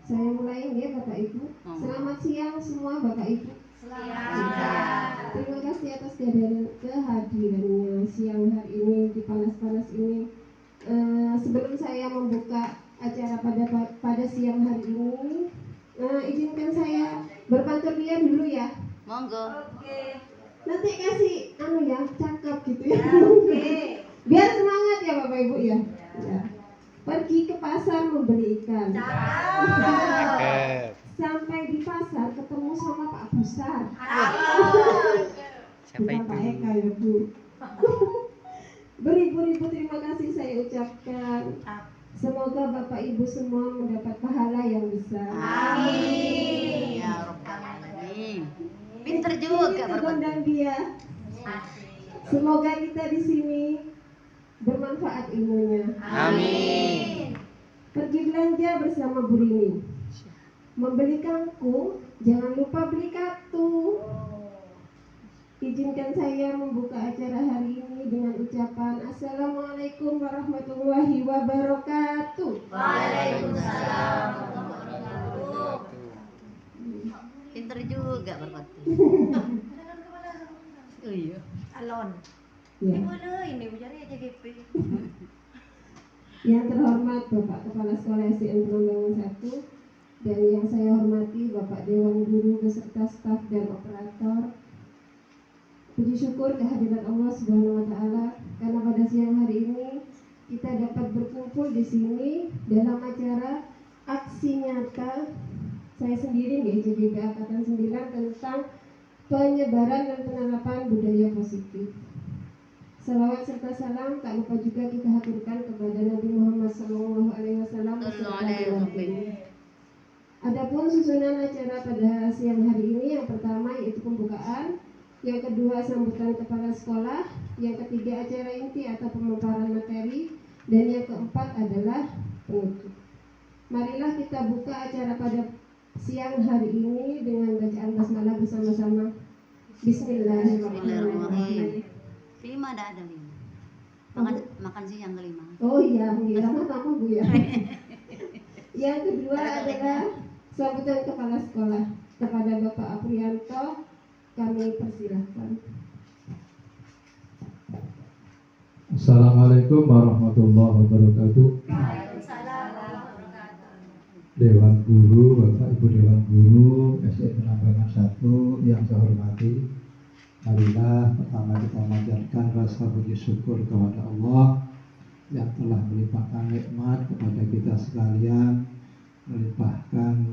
Saya mulai ya Bapak Ibu. Selamat siang semua Bapak Ibu. Selamat. Terima kasih atas kehadirannya siang hari ini di panas-panas ini. Sebelum saya membuka acara pada siang hari ini, izinkan saya berpantun ria dulu ya. Monggo. Oke. Nanti kasih ya cakep gitu ya. Oke. Biar semangat ya Bapak Ibu ya. Ya. Pergi ke pasar membeli ikan. Sampai di pasar ketemu sama Pak Besar. Siapa itu? Pak Eka ya Bu. Beribu-ribu terima kasih saya ucapkan. Semoga Bapak Ibu semua mendapat pahala yang besar. Amin. Ya Rabbal Alamin. Pinter juga berpantun dia. Semoga kita di sini bermanfaat ilmunya. Amin. Pergi belanja bersama Bu Rini. Membeli kangkung, jangan lupa beli kartu. Izinkan saya membuka acara hari ini dengan ucapan Assalamualaikum warahmatullahi wabarakatuh. Waalaikumsalam warahmatullahi wabarakatuh. Pinter juga berpantun. Oh iya. Alon. Ya. Ini mencari JGP. Yang terhormat Bapak Kepala Sekolah SDN Penanggangan 1 dan yang saya hormati Bapak Dewan Guru beserta staf dan operator. Puji syukur kehadiran Allah Subhanahu wa taala karena pada siang hari ini kita dapat berkumpul di sini dalam acara aksi nyata saya sendiri di JGP Angkatan 9 tentang penyebaran dan penerapan budaya positif. Salawat serta salam tak lupa juga kita haturkan kepada Nabi Muhammad SAW. Adapun susunan acara pada siang hari ini yang pertama yaitu pembukaan, yang kedua sambutan kepala sekolah, yang ketiga acara inti atau pemaparan materi, dan yang keempat adalah penutup. Marilah kita buka acara pada siang hari ini dengan bacaan basmalah bersama-sama. Bismillahirrahmanirrahim. Kelima ada 5. Makan siang kelima. Oh iya, sama Bu ya. Yang kedua adalah sambutan kepala sekolah kepada Bapak Aprianto. Kami persilahkan. Assalamualaikum warahmatullahi wabarakatuh. Dewan Guru, Bapak Ibu Dewan Guru SDN Penanggangan 1 yang saya hormati, marilah pertama kita memanjatkan rasa puji syukur kepada Allah yang telah melimpahkan nikmat kepada kita sekalian, melimpahkan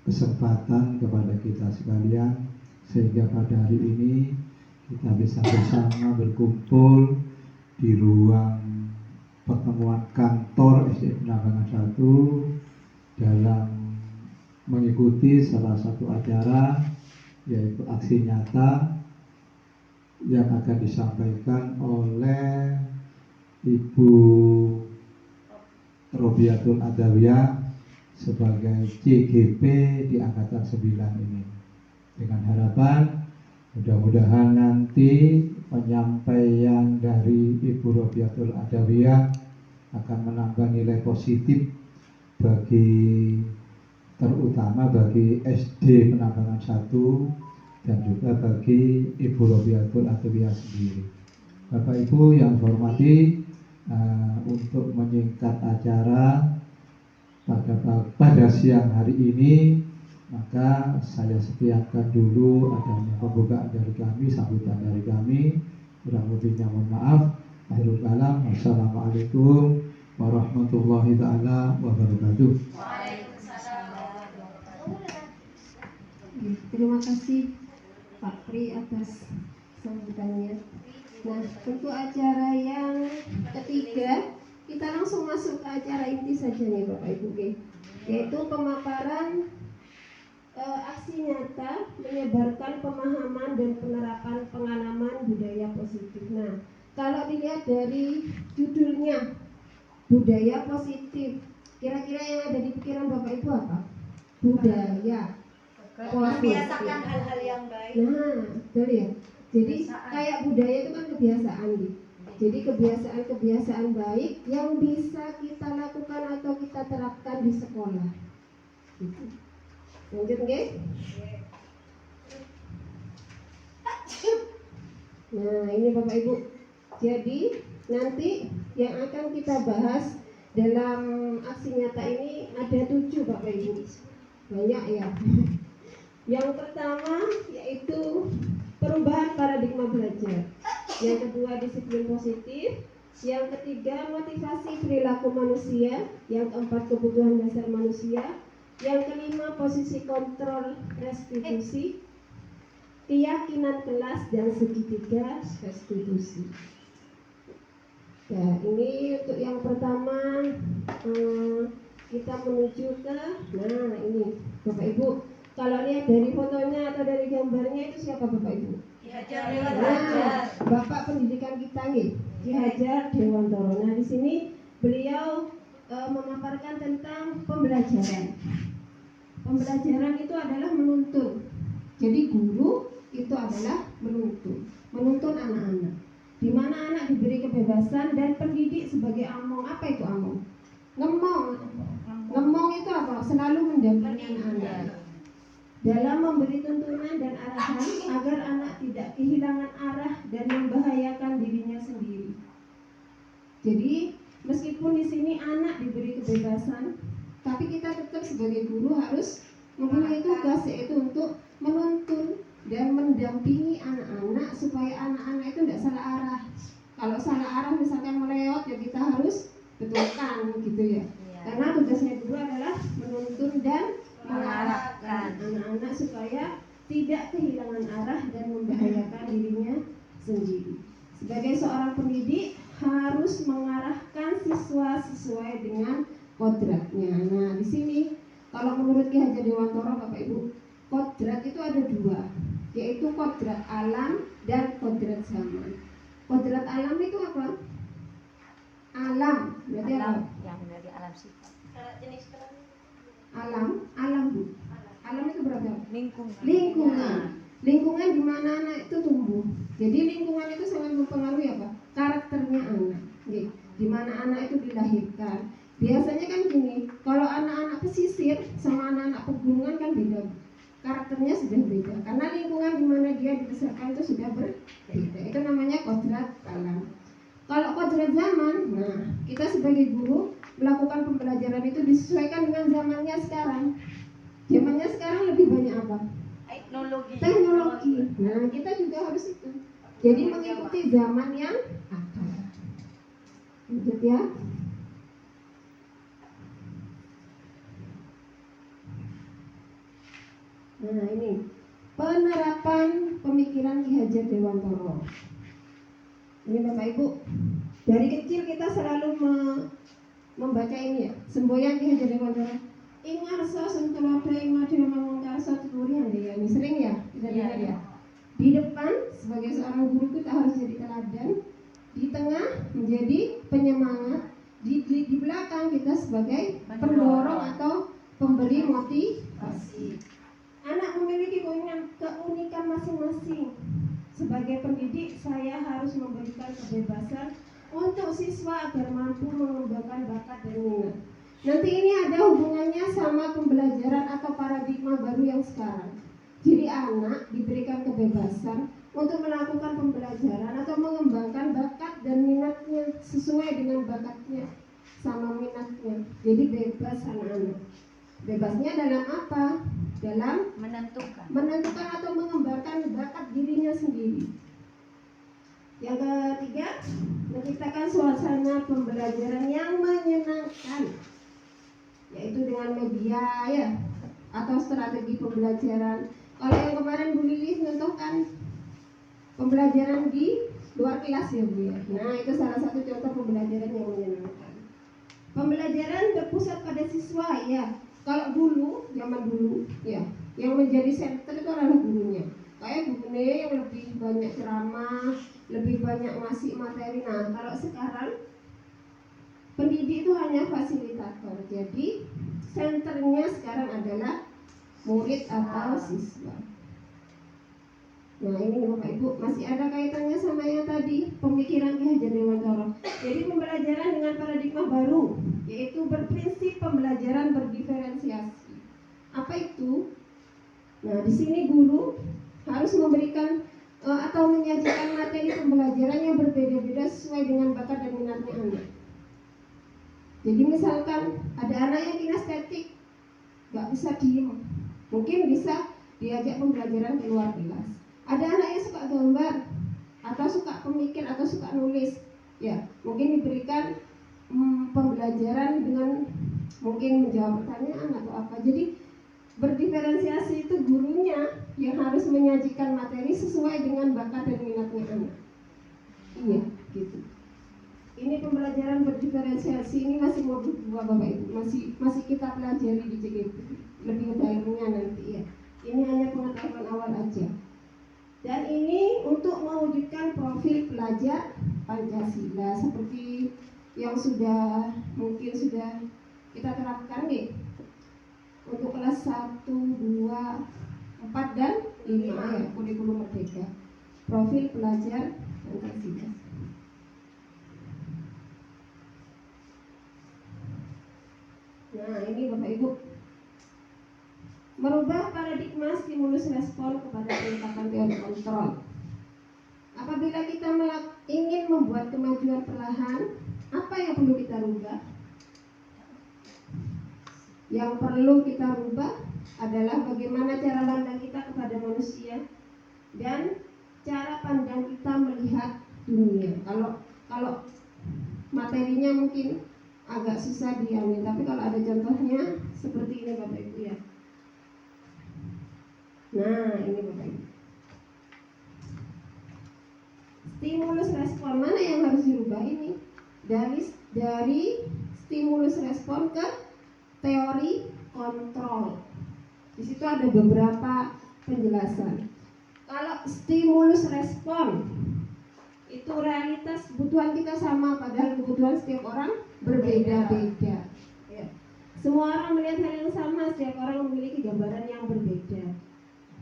kesempatan kepada kita sekalian, sehingga pada hari ini kita bisa bersama berkumpul di ruang pertemuan kantor SDN Penanggangan 1 dalam mengikuti salah satu acara yaitu aksi nyata yang akan disampaikan oleh Ibu Robiatul Adawiyah sebagai CGP di Angkatan 9 ini. Dengan harapan mudah-mudahan nanti penyampaian dari Ibu Robiatul Adawiyah akan menambah nilai positif terutama bagi SD Penanggangan 1 dan juga bagi Ibu Robiatul Adawiyah sendiri. Bapak Ibu yang saya hormati, untuk menyingkat acara pada siang hari ini, maka saya sediakan dulu adanya pembukaan dari kami, sambutan dari kami. Kurang lebihnya mohon maaf. Akhirul kalam. Wassalamualaikum warahmatullahi ta'ala wabarakatuh. Terima kasih Pak Pri atas sambutannya. Nah, untuk acara yang ketiga, kita langsung masuk ke acara inti saja nih Bapak Ibu, yaitu pemaparan aksi nyata menyebarkan pemahaman dan penerapan pengalaman budaya positif. Nah, kalau dilihat dari judulnya budaya positif, kira-kira yang ada di pikiran Bapak Ibu apa? Budaya Membiasakan hal-hal yang baik. Nah, betul ya. Jadi kayak budaya itu kan kebiasaan gitu. Jadi kebiasaan-kebiasaan baik yang bisa kita lakukan atau kita terapkan di sekolah. Gitu. Lanjut nggih? Nah, ini Bapak Ibu. Jadi nanti yang akan kita bahas dalam aksi nyata ini ada 7 Bapak Ibu. Banyak ya. Yang pertama yaitu perubahan paradigma belajar. Yang kedua disiplin positif. Yang ketiga motivasi perilaku manusia. Yang keempat kebutuhan dasar manusia. Yang kelima posisi kontrol restitusi. Keyakinan kelas dan segitiga restitusi. Ya, ini untuk yang pertama kita menuju ke, nah ini Bapak Ibu, kalau lihat dari fotonya atau dari gambarnya itu siapa Bapak Ibu? Ki Hajar Dewan Nah, Bapak pendidikan kita nih, Ki Hajar Dewantoro. Nah di sini beliau memaparkan tentang pembelajaran. Pembelajaran itu adalah menuntun. Jadi guru itu adalah menuntun anak-anak. Di mana anak diberi kebebasan dan pendidik sebagai among. Apa itu among? Ngemong itu apa? Selalu mendampingi anak-anak dalam memberi tuntunan dan arahan agar anak tidak kehilangan arah dan membahayakan dirinya sendiri. Jadi meskipun di sini anak diberi kebebasan, tapi kita tetap sebagai guru harus mempunyai tugas, yaitu untuk menuntun dan mendampingi anak-anak supaya anak-anak itu tidak salah arah. Kalau salah arah misalkan melewat, ya kita harus betulkan gitu ya. Karena tugasnya guru adalah menuntun dan mengarahkan anak-anak supaya tidak kehilangan arah dan membahayakan dirinya sendiri. Sebagai seorang pendidik harus mengarahkan siswa sesuai dengan kodratnya. Nah, di sini kalau menurut Ki Hajar Dewantoro Bapak Ibu, kodrat itu ada 2, yaitu kodrat alam dan kodrat zaman. Kodrat alam itu apa? Alam, berarti apa? Yang dari alam sifat. Alam Bu. Alam itu berapa? Lingkungan. Lingkungan di mana anak itu tumbuh. Jadi lingkungan itu sangat mempengaruhi apa? Karakternya anak. Oke. Di mana anak itu dilahirkan. Biasanya kan gini, kalau anak-anak pesisir sama anak-anak pegunungan kan beda. Karakternya sudah beda. Karena lingkungan di mana dia dibesarkan itu sudah berbeda. Itu namanya kodrat alam. Kalau kodrat zaman, nah kita sebagai guru melakukan pembelajaran itu disesuaikan dengan zamannya sekarang. Zamannya sekarang lebih banyak apa? Teknologi. Nah kita juga harus itu. Jadi mengikuti zaman yang ada. Lanjut ya. Nah ini penerapan pemikiran Ki Hajar Dewantoro. Ini Bapak Ibu, dari kecil kita selalu membaca ini ya, semboyan Ki Hajar Dewantoro. Ingarso suntulodo ingmadu mangkarso tuturian ya, ini sering ya kita dengar ya. Di depan sebagai seorang guru kita harus jadi teladan, di tengah menjadi penyemangat, di belakang kita sebagai pendorong atau pemberi motivasi. Anak memiliki keunikan masing-masing. Sebagai pendidik, saya harus memberikan kebebasan untuk siswa agar mampu mengembangkan bakat dan minat. Nanti ini ada hubungannya sama pembelajaran atau paradigma baru yang sekarang. Jadi anak diberikan kebebasan untuk melakukan pembelajaran atau mengembangkan bakat dan minatnya sesuai dengan bakatnya sama minatnya. Jadi bebas anak-anak. Bebasnya dalam apa? Dalam menentukan atau mengembangkan bakat dirinya sendiri. Yang ketiga, menciptakan suasana pembelajaran yang menyenangkan, yaitu dengan media ya atau strategi pembelajaran. Kalau yang kemarin Bu Lilis mencontohkan pembelajaran di luar kelas ya Bu ya. Nah itu salah satu contoh pembelajaran yang menyenangkan. Pembelajaran berpusat pada siswa ya. Kalau dulu, zaman dulu ya, yang menjadi center itu adalah gurunya. Kayak gurunya yang lebih banyak ceramah, lebih banyak ngasih materi. Nah kalau sekarang pendidik itu hanya fasilitator. Jadi senternya sekarang adalah murid atau siswa. Nah ini Bapak Ibu masih ada kaitannya sama yang tadi, pemikiran Ki Hajar Dewantara. Jadi pembelajaran dengan paradigma baru, yaitu berprinsip pembelajaran berdiferensiasi. Apa itu? Nah di sini guru harus memberikan atau menyajikan materi pembelajaran yang berbeda-beda sesuai dengan bakat dan minatnya anak. Jadi misalkan ada anak yang kinestetik, nggak bisa diem, mungkin bisa diajak pembelajaran di luar kelas. Ada anak yang suka gambar, atau suka pemikir, atau suka nulis, ya mungkin diberikan pembelajaran dengan mungkin menjawab pertanyaan atau apa. Jadi berdiferensiasi itu gurunya yang harus menyajikan materi sesuai dengan bakat dan minatnya anak. Iya, gitu. Ini pembelajaran berdiferensiasi ini masih modul 2 Bapak Ibu, masih kita pelajari di CGP. Lebih dalamnya nanti ya. Ini hanya pengetahuan awal aja. Dan ini untuk mewujudkan profil pelajar Pancasila seperti yang mungkin sudah kita terapkan nih. Untuk kelas 1, 2, 4 dan 5 ya, kurikulum merdeka. Profil pelajar Pancasila. Nah ini Bapak Ibu, merubah paradigma stimulus respon kepada penetapan teori kontrol. Apabila kita ingin membuat kemajuan perlahan, apa yang perlu kita rubah? Yang perlu kita rubah adalah bagaimana cara pandang kita kepada manusia dan cara pandang kita melihat dunia. Kalau materinya mungkin agak susah diambil, tapi kalau ada contohnya seperti ini Bapak Ibu ya. Nah ini Bapak Ibu, stimulus respon mana yang harus dirubah ini? Dari stimulus respon ke teori kontrol. Di situ ada beberapa penjelasan. Kalau stimulus respon itu realitas kebutuhan kita sama, padahal kebutuhan setiap orang berbeda-beda. Ya. Semua orang melihat hal yang sama, setiap orang memiliki gambaran yang berbeda.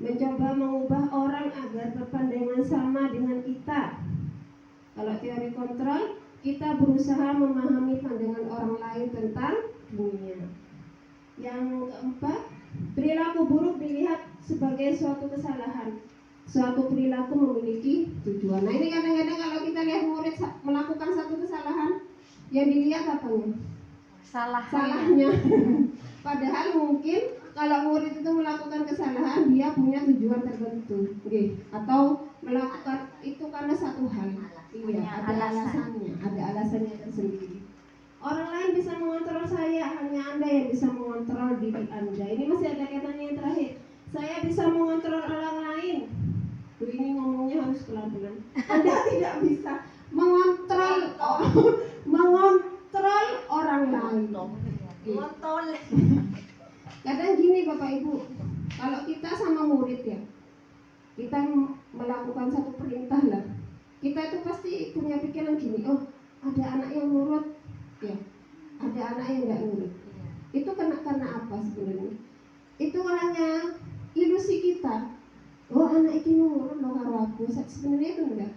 Mencoba mengubah orang agar berpandangan sama dengan kita. Kalau teori kontrol, kita berusaha memahami pandangan orang lain tentang dunia. Yang keempat, perilaku buruk dilihat sebagai suatu kesalahan. Suatu perilaku memiliki tujuan. Nah ini kadang-kadang kalau kita lihat murid melakukan satu kesalahan, yang dilihat apanya? Salahnya. Padahal mungkin kalau murid itu melakukan kesalahan, dia punya tujuan tertentu, atau melakukan itu karena satu hal. Iya, ada alasannya tersendiri. Orang lain bisa mengontrol saya, hanya Anda yang bisa mengontrol diri Anda. Ini masih ada kaitannya yang terakhir. Saya bisa mengontrol orang lain. Ini ngomongnya harus pelan-pelan. Anda tidak bisa mengontrol orang lain. Ngontrol. Kadang gini Bapak Ibu, kalau kita sama murid ya, kita melakukan satu perintah lah, kita itu pasti punya pikiran gini, oh ada anak yang nurut, ya, ada anak yang nggak nurut. Itu karena apa sebenarnya? Itu hanya ilusi kita. Oh anak itu nurut loh karo aku. Sebenarnya itu enggak.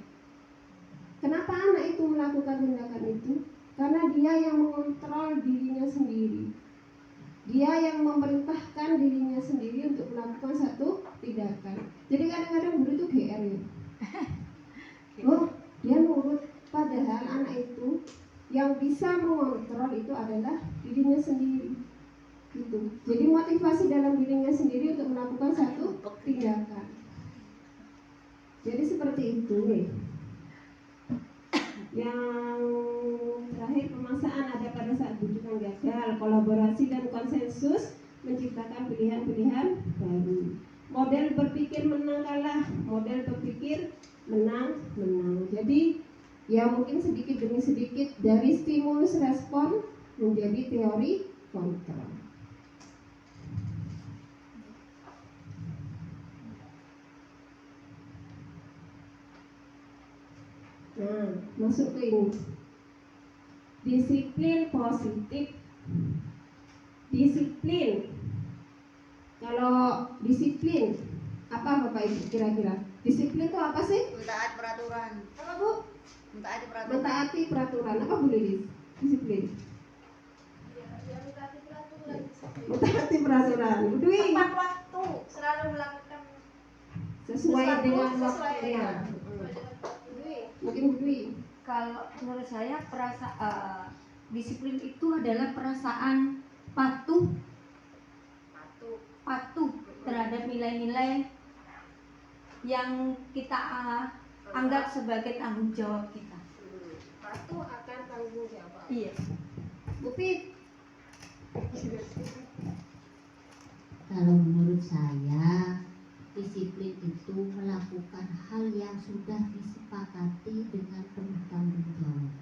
Kenapa anak itu melakukan tindakan itu? Karena dia yang mengontrol dirinya sendiri. Dia yang memerintahkan dirinya sendiri untuk melakukan satu tindakan. Jadi kadang-kadang guru itu GR ya. Oh dia nurut. Padahal anak itu yang bisa mengontrol itu adalah dirinya sendiri. Gitu. Jadi motivasi dalam dirinya sendiri untuk melakukan satu tindakan. Jadi seperti itu nih. Yang terakhir, pemaksaan ada pada saat bujukan gagal, kolaborasi dan konsensus menciptakan pilihan-pilihan baru. Model berpikir menang kalah, model berpikir menang. Jadi ya mungkin sedikit demi sedikit dari stimulus respon menjadi teori kontrol. Nah, masuk ke ini. Disiplin positif. Disiplin. Kalau disiplin Apa Bapak Ibu kira-kira? Disiplin itu apa sih? Mentaati peraturan. Apa Bu? Mentaati peraturan. Mentaati peraturan. Apa Bu Lilis? Disiplin. Mentaati peraturan. Bu Dwi. Tepat waktu, selalu melakukan Sesuai sesuatu dengan sesuai waktunya. dengan. Mungkin Bu Dwi. Kalau menurut saya disiplin itu adalah perasaan patuh terhadap nilai-nilai yang kita anggap sebagai tanggung jawab kita. Patuh akan tanggung jawab. Iya. Bu Pit. Kalau menurut saya, disiplin itu melakukan hal yang sudah disepakati dengan penuh tanggung jawab.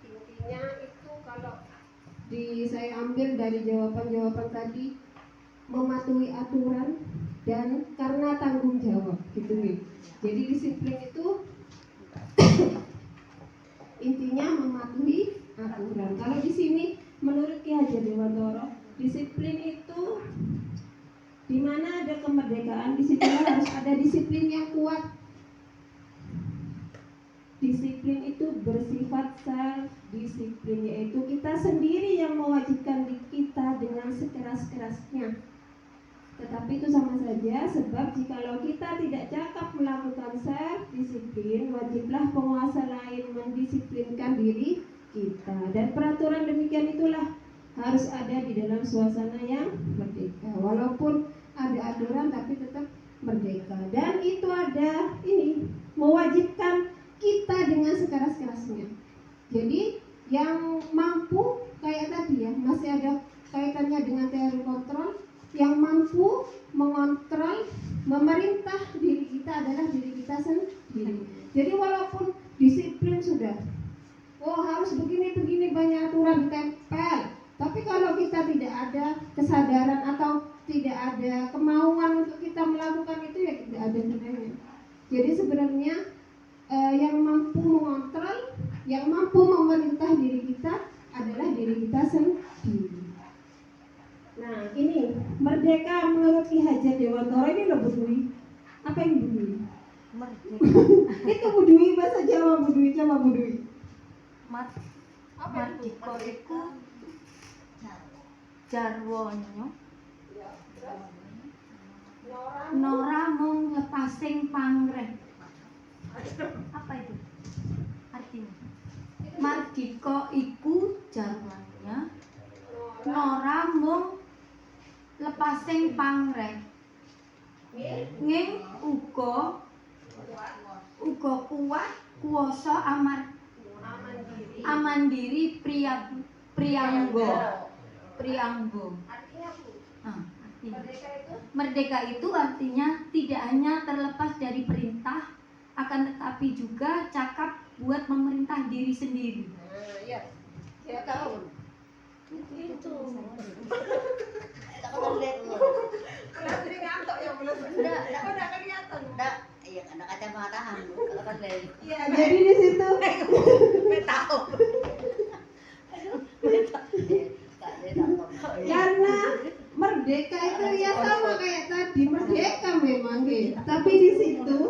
Intinya itu kalau saya ambil dari jawaban-jawaban tadi, mematuhi aturan dan karena tanggung jawab gitu nih. Jadi disiplin itu intinya mematuhi aturan. Kalau di sini menurut Ki Hajar Dewantara, disiplin itu di mana ada kemerdekaan, di situ harus ada disiplin yang kuat. Disiplin itu bersifat self disiplin, yaitu kita sendiri yang mewajibkan diri kita dengan sekeras-kerasnya. Tetapi itu sama saja, sebab jikalau kita tidak cakap melakukan self disiplin, wajiblah penguasa lain mendisiplinkan diri kita. Dan peraturan demikian itulah harus ada di dalam suasana yang merdeka. Walaupun ada aturan tapi tetap merdeka. Dan itu ada mewajibkan kita dengan sekeras-kerasnya. Jadi yang mampu kayak tadi ya, masih ada kaitannya dengan teori kontrol. Yang mampu mengontrol, memerintah diri kita adalah diri kita sendiri. Jadi walaupun disiplin sudah, harus begini banyak aturan ditempel. Tapi kalau kita tidak ada kesadaran atau tidak ada kemauan untuk kita melakukan itu, ya tidak ada gunanya. Jadi sebenarnya yang mampu mengontrol, yang mampu memerintah diri kita adalah diri kita sendiri. Nah ini merdeka menurut Ki Hajar Dewantara ini loh Bu Dwi. Apa ini Bu Dwi? Merdeka. Itu Bu Dwi, bahasa Jawa Bu Dwi, coba Bu Dwi. Mardika iku jarwanya Nora mung lepasing pangreh. Apa itu artinya? Mardika iku jarwanya Nora mung lepasing pangreh. Ning uga kuat kuwasa amandiri priyangga. Artinya Bu, Artinya merdeka itu merdeka itu artinya tidak hanya terlepas dari perintah, akan tetapi juga cakap buat memerintah diri sendiri. Iya. Saya tahu. itu. Tak pernah lihat lu. Kalau sering ngantuk ya belum. Enggak, Kok enggak kelihatan? Enggak, iya ada kacamataan lu. Kalau kan lihat. Iya, Jadi di situ Tahu. karena merdeka itu ya sama kayak tadi, merdeka memang gitu. Tapi di situ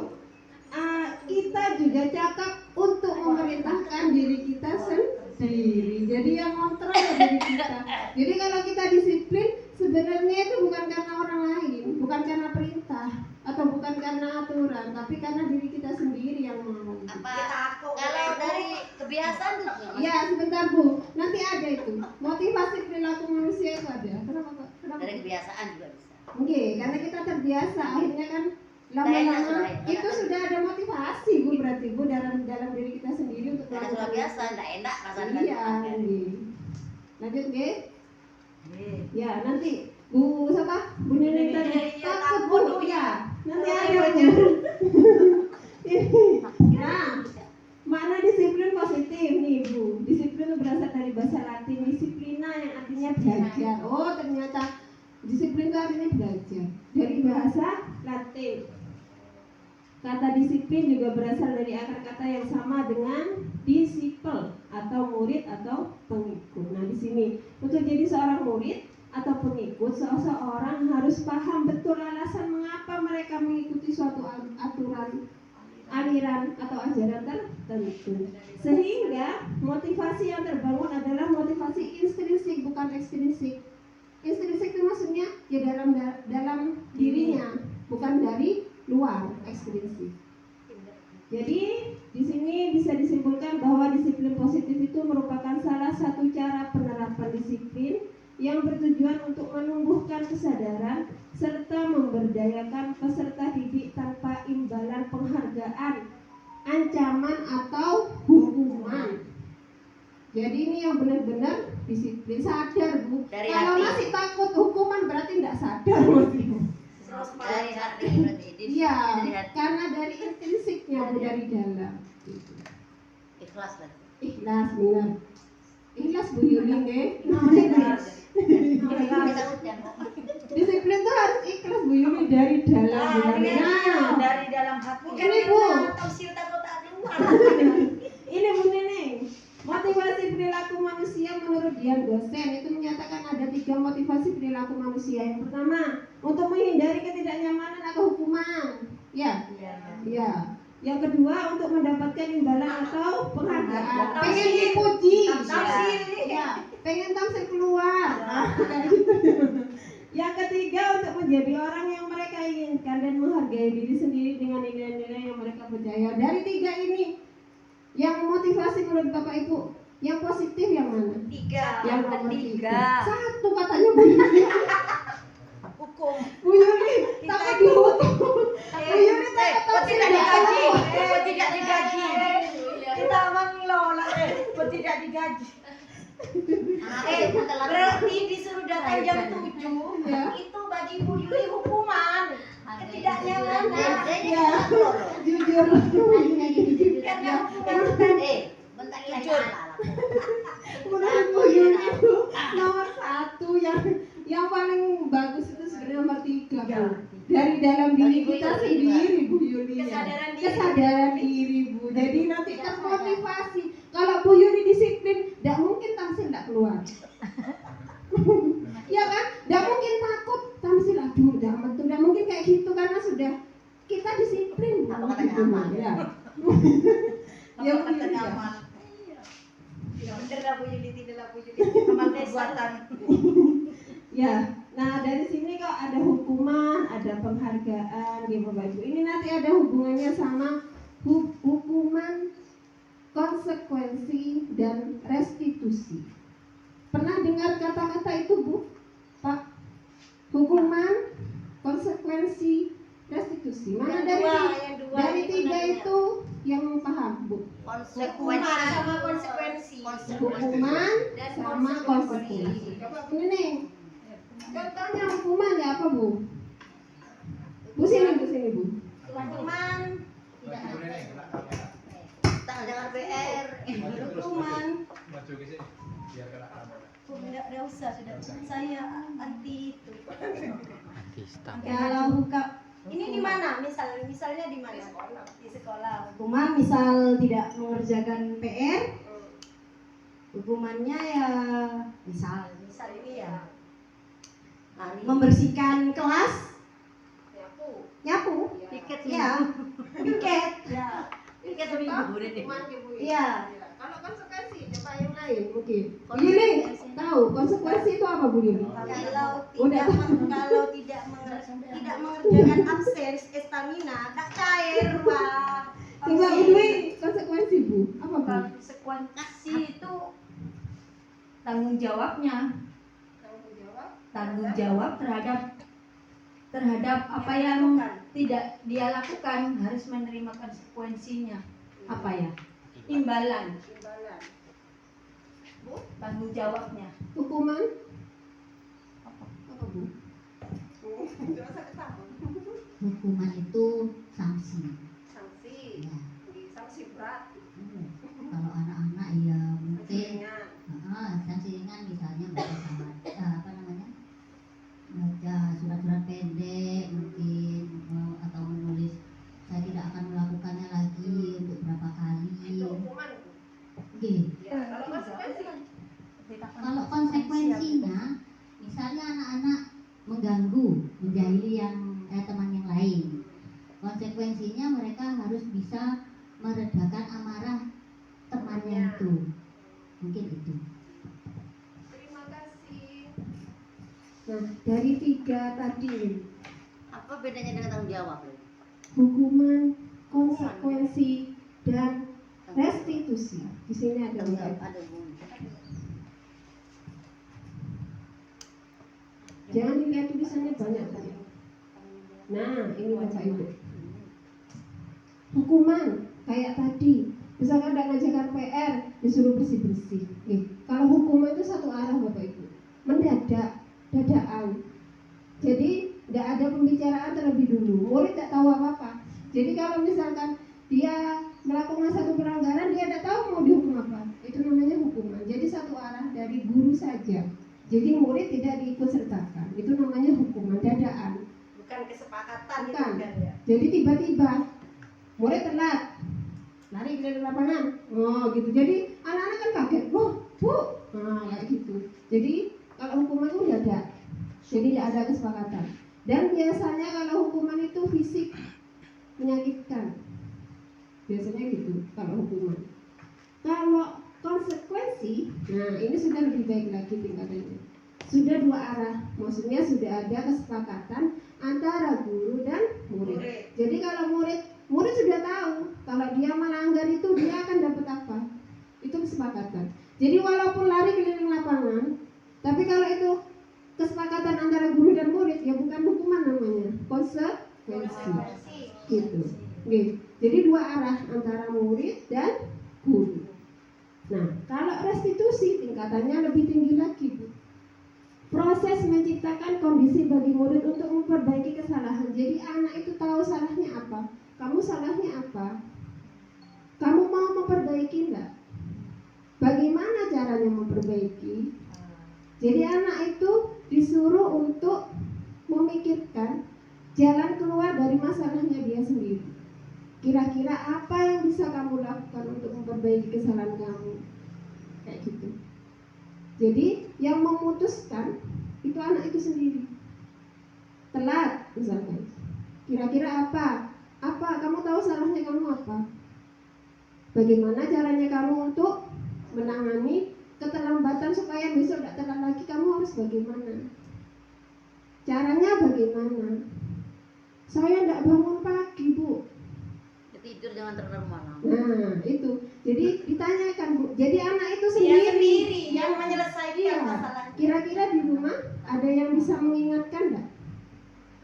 kita juga cakap untuk memerintahkan diri kita sendiri. Jadi yang kontrol diri kita. Jadi kalau kita disiplin, sebenarnya itu bukan karena orang lain, bukan karena perintah atau bukan karena aturan, tapi karena diri kita sendiri yang mau. Apa? Kalau dari kebiasaan tuh. Ya sebentar Bu, nanti ada itu motivasi perilaku manusia itu ada. Kenapa Pak? Kenapa? Dari kebiasaan juga bisa. Oke, karena kita terbiasa, akhirnya kan lama-lama itu sudah ada motivasi Bu, berarti Bu dalam diri kita sendiri untuk Karena sudah biasa, enggak enak rasanya. Iya, lanjut Ge. Ya nanti Bu siapa? Bu Nenek tadi takut Bu ya. Nanti ada Bu. Nah, makna disiplin positif nih Bu. Disiplin itu berasal dari bahasa Latin disiplina yang artinya belajar. Oh ternyata disiplin itu artinya belajar. Dari bahasa Latin. Kata disiplin juga berasal dari akar kata yang sama dengan disciple atau murid atau pengikut. Nah di sini untuk jadi seorang murid atau pengikut, seseorang harus paham betul alasan mengapa mereka mengikuti suatu aturan, aliran atau ajaran tertentu. Sehingga motivasi yang terbangun adalah motivasi intrinsik, bukan ekstrinsik. Intrinsik itu maksudnya ya dalam dirinya, bukan dari luar, ekstrinsik. Jadi di sini bisa disimpulkan bahwa disiplin positif itu merupakan salah satu cara penerapan disiplin yang bertujuan untuk menumbuhkan kesadaran serta memberdayakan peserta didik tanpa imbalan penghargaan, ancaman atau hukuman. Jadi ini yang benar-benar disiplin, sadar Bu. Dari Kalau hati. masih takut hukuman berarti tidak sadar. Dari hati berarti. Iya, Dari hati. karena dari intrinsiknya, Bu, dari dalam. Ikhlas berarti. Ikhlas, benar. Ikhlas Bu Yuli nggih. Kita udah kok. Disiplin itu harus ikhlas Bu Yuli dari dalam. Nah, dari dalam hati. Ini, Bu. Tafsir takut tak keluar. ini Bu Neneng. Motivasi perilaku manusia menurut Dian dosen itu menyatakan ada 3 motivasi perilaku manusia. Yang pertama, untuk menghindari ketidaknyamanan atau hukuman. Ya. Ya. Yang kedua, untuk mendapatkan imbalan atau penghargaan. Pengen dipuji. Tafsir nih. Ya, pengen tampil keluar. Kayak gitu. Yang ketiga, untuk menjadi orang yang mereka inginkan dan menghargai diri sendiri dengan nilai-nilai yang mereka percaya. Dari 3 ini, yang motivasi menurut Bapak Ibu, yang positif yang mana? 3. Yang nomor 3. 3. 1 katanya Bu Yuli. Hukum. Bu Yuli takut dihukum. Bu Yuli takut Tidak digaji. Tidak digaji. digaji. Kita mengelola. Tidak digaji. Berarti disuruh datang jam 7. Ya. Itu bagi Bu Yuli hukuman. Ketidaknyamanan. Ya, jujur. Karena hukuman. Bentar Jujur. Menurut Bu Yuli itu nomor 1 yang paling bagus itu sebenarnya nomor 3 Bu. Dari dalam diri kita sendiri Bu Yuli. Kesadaran diri. Kesadaran diri Bu. Jadi nanti termotivasi. Kalau Bu Yuli disiplin, tidak mungkin tamsil tidak keluar. Ya kan? Tidak mungkin takut tamsil aduh jangan tuh. Tidak mungkin kayak gitu karena sudah kita disiplin. Apa katanya Gitu, aman? ya. Ya, Bu Yuli, ya. aman. Bener lah Bu Yuli, tidak lah Bu Yuli. Amal perbuatan. Ya, nah dari sini kok ada hukuman, ada penghargaan di Bapak Ibu. Ini nanti ada hubungannya sama hukuman, konsekuensi, dan restitusi. Pernah dengar kata-kata itu Bu? Pak? Hukuman, konsekuensi, restitusi. Mana Yang dari dua dari ini 3 pernah itu yang paham Bu? hukuman sama konsekuensi. Hukuman sama konsekuensi. Ini nih. Contohnya hukuman ya apa Bu? Bu sini Bu. Hukuman. Jangan PR. Hukuman. Tidak usah sudah. Saya anti itu. Kalau buka Ini di mana? Misalnya di mana? Di sekolah. hukuman misal tidak mengerjakan PR, hukumannya ya misal Misal ini ya. membersihkan kelas, nyapu, Tiket ya, piket, Ya. Tiket seribu deh. iya. Kalau konsekuensi coba yang lain mungkin. Bu Konsekuensi. Yuli tahu konsekuensi itu apa Bu Yuli? Kalau tidak mengerjakan absen stamina, tak cair Pak. Coba Bu Yuli konsekuensi Bu. Apa Bu? Konsekuensi itu tanggung jawabnya, tanggung jawab terhadap apa yang tidak dia lakukan, harus menerima konsekuensinya. Apa ya? Imbalan, tanggung jawabnya. Hukuman? Apa Bu? Hukuman itu sanksi. Sanksi. Ya. Sanksi berat. Kalau anak-anak ya mungkin Ringan. sanksi ringan misalnya baca sama apa namanya, baca surat-surat pendek mungkin, atau menulis saya tidak akan melakukannya lagi untuk berapa kali. Itu hukuman. Oke. Ya, kalau konsekuensi. Kalau konsekuensinya misalnya artinya mereka harus bisa meredakan amarah temannya itu. Mungkin itu. Terima kasih. Nah, dari 3 tadi, Apa bedanya dengan tanggung jawab? hukuman, konsekuensi, dan restitusi. Di sini ada Tanggung jawab Bapak. ada hubungan. Jangan dilihat tulisannya banyak tadi. Nah, ini Bapak Ibu. Hukuman kayak tadi, misalkan udah ngajarkan PR, disuruh bersih-bersih. Kalau hukuman itu satu arah Bapak Ibu, mendadak, dadaan. Jadi tidak ada pembicaraan terlebih dulu. Murid tidak tahu apa-apa. Jadi kalau misalkan dia melakukan satu pelanggaran, dia tidak tahu mau dihukum apa. Itu namanya hukuman. Jadi satu arah dari guru saja. Jadi murid tidak diikut sertakan. Itu namanya hukuman dadaan. Bukan kesepakatan gitu Bukan. kan ya. Jadi tiba-tiba murid telat, lari ke lapangan. Oh gitu. Jadi anak-anak kan kaget. Bu. Nah kayak gitu. Jadi kalau hukuman itu dadak. Jadi tidak ada kesepakatan. Dan biasanya kalau hukuman itu fisik menyakitkan. Biasanya gitu kalau hukuman. Kalau konsekuensi, nah ini sudah lebih baik lagi tingkatannya. Sudah 2 arah, maksudnya sudah ada kesepakatan antara guru dan murid. Jadi kalau murid sudah tahu kalau dia melanggar itu dia akan dapat apa? Itu kesepakatan. Jadi walaupun lari keliling lapangan, tapi kalau itu kesepakatan antara guru dan murid, ya bukan hukuman namanya, konsekuensi. Gitu. Gitu. Jadi 2 arah antara murid dan guru. Nah, kalau restitusi tingkatannya lebih tinggi lagi, Bu. Proses menciptakan kondisi bagi murid untuk memperbaiki kesalahan. Jadi anak itu tahu salahnya apa. Kamu salahnya apa? Kamu mau memperbaiki enggak? Bagaimana caranya memperbaiki? Jadi anak itu disuruh untuk memikirkan jalan keluar dari masalahnya dia sendiri. Kira-kira apa yang bisa kamu lakukan untuk memperbaiki kesalahan kamu? Kayak gitu. Jadi yang memutuskan itu anak itu sendiri. Telat misalkan. Kira-kira apa? Apa? Kamu tahu salahnya kamu apa? Bagaimana caranya kamu untuk menangani keterlambatan supaya besok tidak telat lagi? Kamu harus bagaimana? Caranya bagaimana? Saya tidak bangun pagi, Bu. Tidur jangan terlalu malam. Nah, itu. Jadi ditanyakan, Bu. Jadi anak itu Dia sendiri sendiri yang Iya. menyelesaikan masalahnya. Kira-kira di rumah ada yang bisa mengingatkan enggak?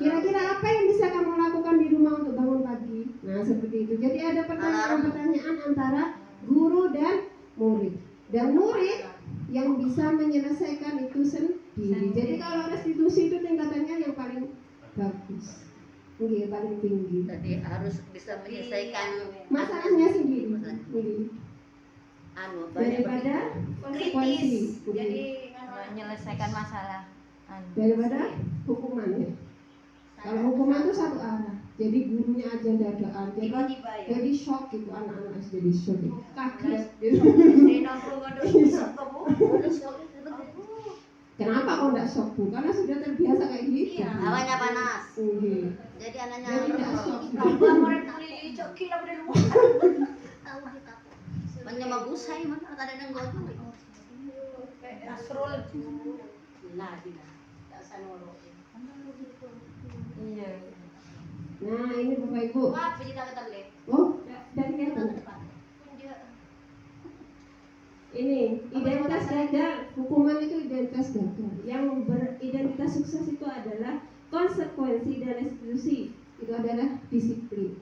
Kira-kira apa yang bisa kamu lakukan di rumah untuk bangun pagi? Nah, seperti itu. Jadi ada pertanyaan-pertanyaan antara guru dan murid. Dan murid yang bisa menyelesaikan itu sendiri. Jadi kalau restitusi itu tingkatannya yang paling bagus. Yang paling tinggi. Jadi harus bisa menyelesaikan Masalahnya sendiri. Daripada konsekuensi. Kritis. Jadi menyelesaikan masalah Daripada hukuman ya. Kalau hukuman itu satu arah. Jadi gurunya aja dadaan. tiba-tiba ya. Jadi shock gitu anak-anak jadi shock gitu. Kaget gitu. Di nongkrong ada susah kamu. Kenapa kok enggak shock, Bu? Karena sudah terbiasa kayak gitu. Iya. hawanya panas. Jadi Jadi anaknya tidak shock. Tambah murid kuli coki lah dari rumah. banyak bagusai mana ada yang gua tuh. Asrul. iya Nah, ini Bapak Ibu. Wah, penjita keterlip. Oh, dan kelihatan. Ini identitas gagal. Hukuman itu identitas gagal. Yang beridentitas sukses itu adalah konsekuensi dan restitusi. Itu adalah disiplin.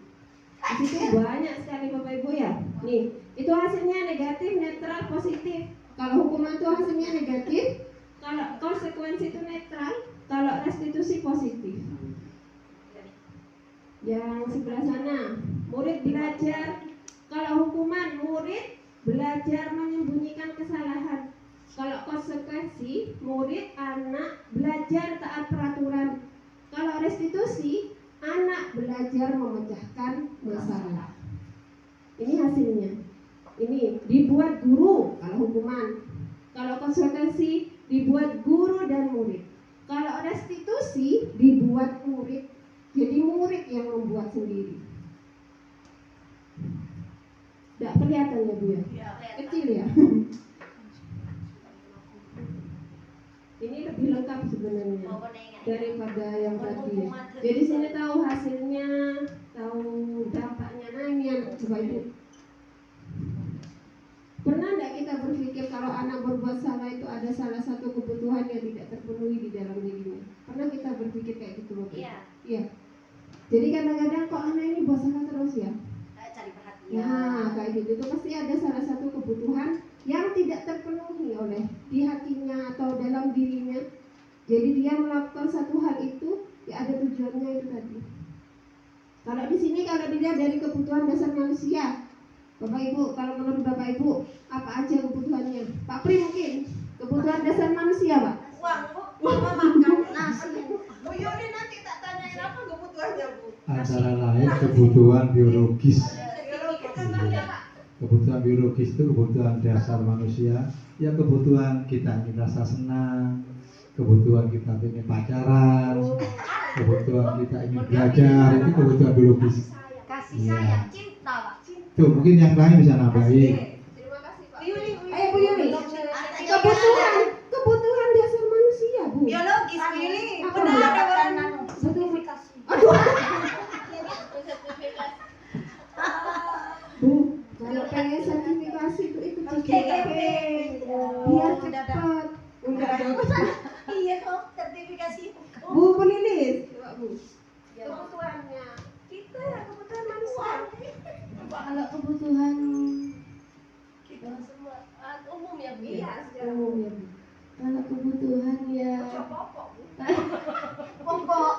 Di situ banyak sekali Bapak Ibu ya. Nih, itu hasilnya negatif, netral, positif. Kalau hukuman itu hasilnya negatif, kalau konsekuensi itu netral, kalau restitusi positif. Yang sebelah sana, murid belajar. Kalau hukuman, murid belajar menyembunyikan kesalahan. Kalau konsekuensi, murid anak belajar taat peraturan. Kalau restitusi, anak belajar memecahkan masalah. Ini hasilnya. Ini dibuat guru kalau hukuman. Kalau konsekuensi dibuat guru dan murid. Kalau restitusi dibuat murid. Jadi murid yang membuat sendiri. kelihatan ya Bu ya? Iya, Kecil ya? Ini lebih lengkap sebenarnya daripada yang tadi. Jadi sini tahu hasilnya, tahu dampaknya. Nah ini yang coba Ibu. Pernah nggak kita berpikir kalau anak berbuat salah itu ada salah satu kebutuhan yang tidak terpenuhi di dalam dirinya? Pernah kita berpikir kayak gitu Bapak? Iya. Iya. Jadi kadang-kadang kok anak ini buat salah terus ya? Cari perhatian. Ya kayak gitu. Itu pasti ada salah satu kebutuhan yang tidak terpenuhi oleh di hatinya atau dalam dirinya. Jadi dia melakukan satu hal itu, ya ada tujuannya itu tadi. Kalau di sini kalau dilihat dari kebutuhan dasar manusia, Bapak Ibu, kalau menurut Bapak Ibu, apa aja kebutuhannya? Pak Pri mungkin kebutuhan dasar manusia, Pak. Uang, Bu. Mama makan nasi. Bu Yuli nanti tak tanyain apa kebutuhannya, Bu. Antara lain kebutuhan biologis. Biologi kan tadi, Pak. Kebutuhan biologis itu kebutuhan dasar manusia. Ya kebutuhan kita ingin rasa senang, kebutuhan kita ingin pacaran, kebutuhan kita ingin belajar, itu kebutuhan biologis. Kasih Iya. sayang, cinta, Pak. Tuh mungkin yang lain bisa nambahin. Terima kasih, Pak. Bu Yuli, Ayo Bu Yuli. Kebutuhan dasar manusia, Bu. biologis, Bu Yuli. Apa? Udah ada orang sertifikasi. Aduh. Bu, kalau pengen sertifikasi itu CGP. biar cepat. Enggak ada. Iya kok, sertifikasi. Bu Lilis. Coba Bu. Kebutuhannya kita, kebutuhan manusia. Kalau kebutuhan Kita semua umum ya Bu. Iya, secara umum ya Bu. kalau kebutuhan ya Pokok, Bu. Pokok.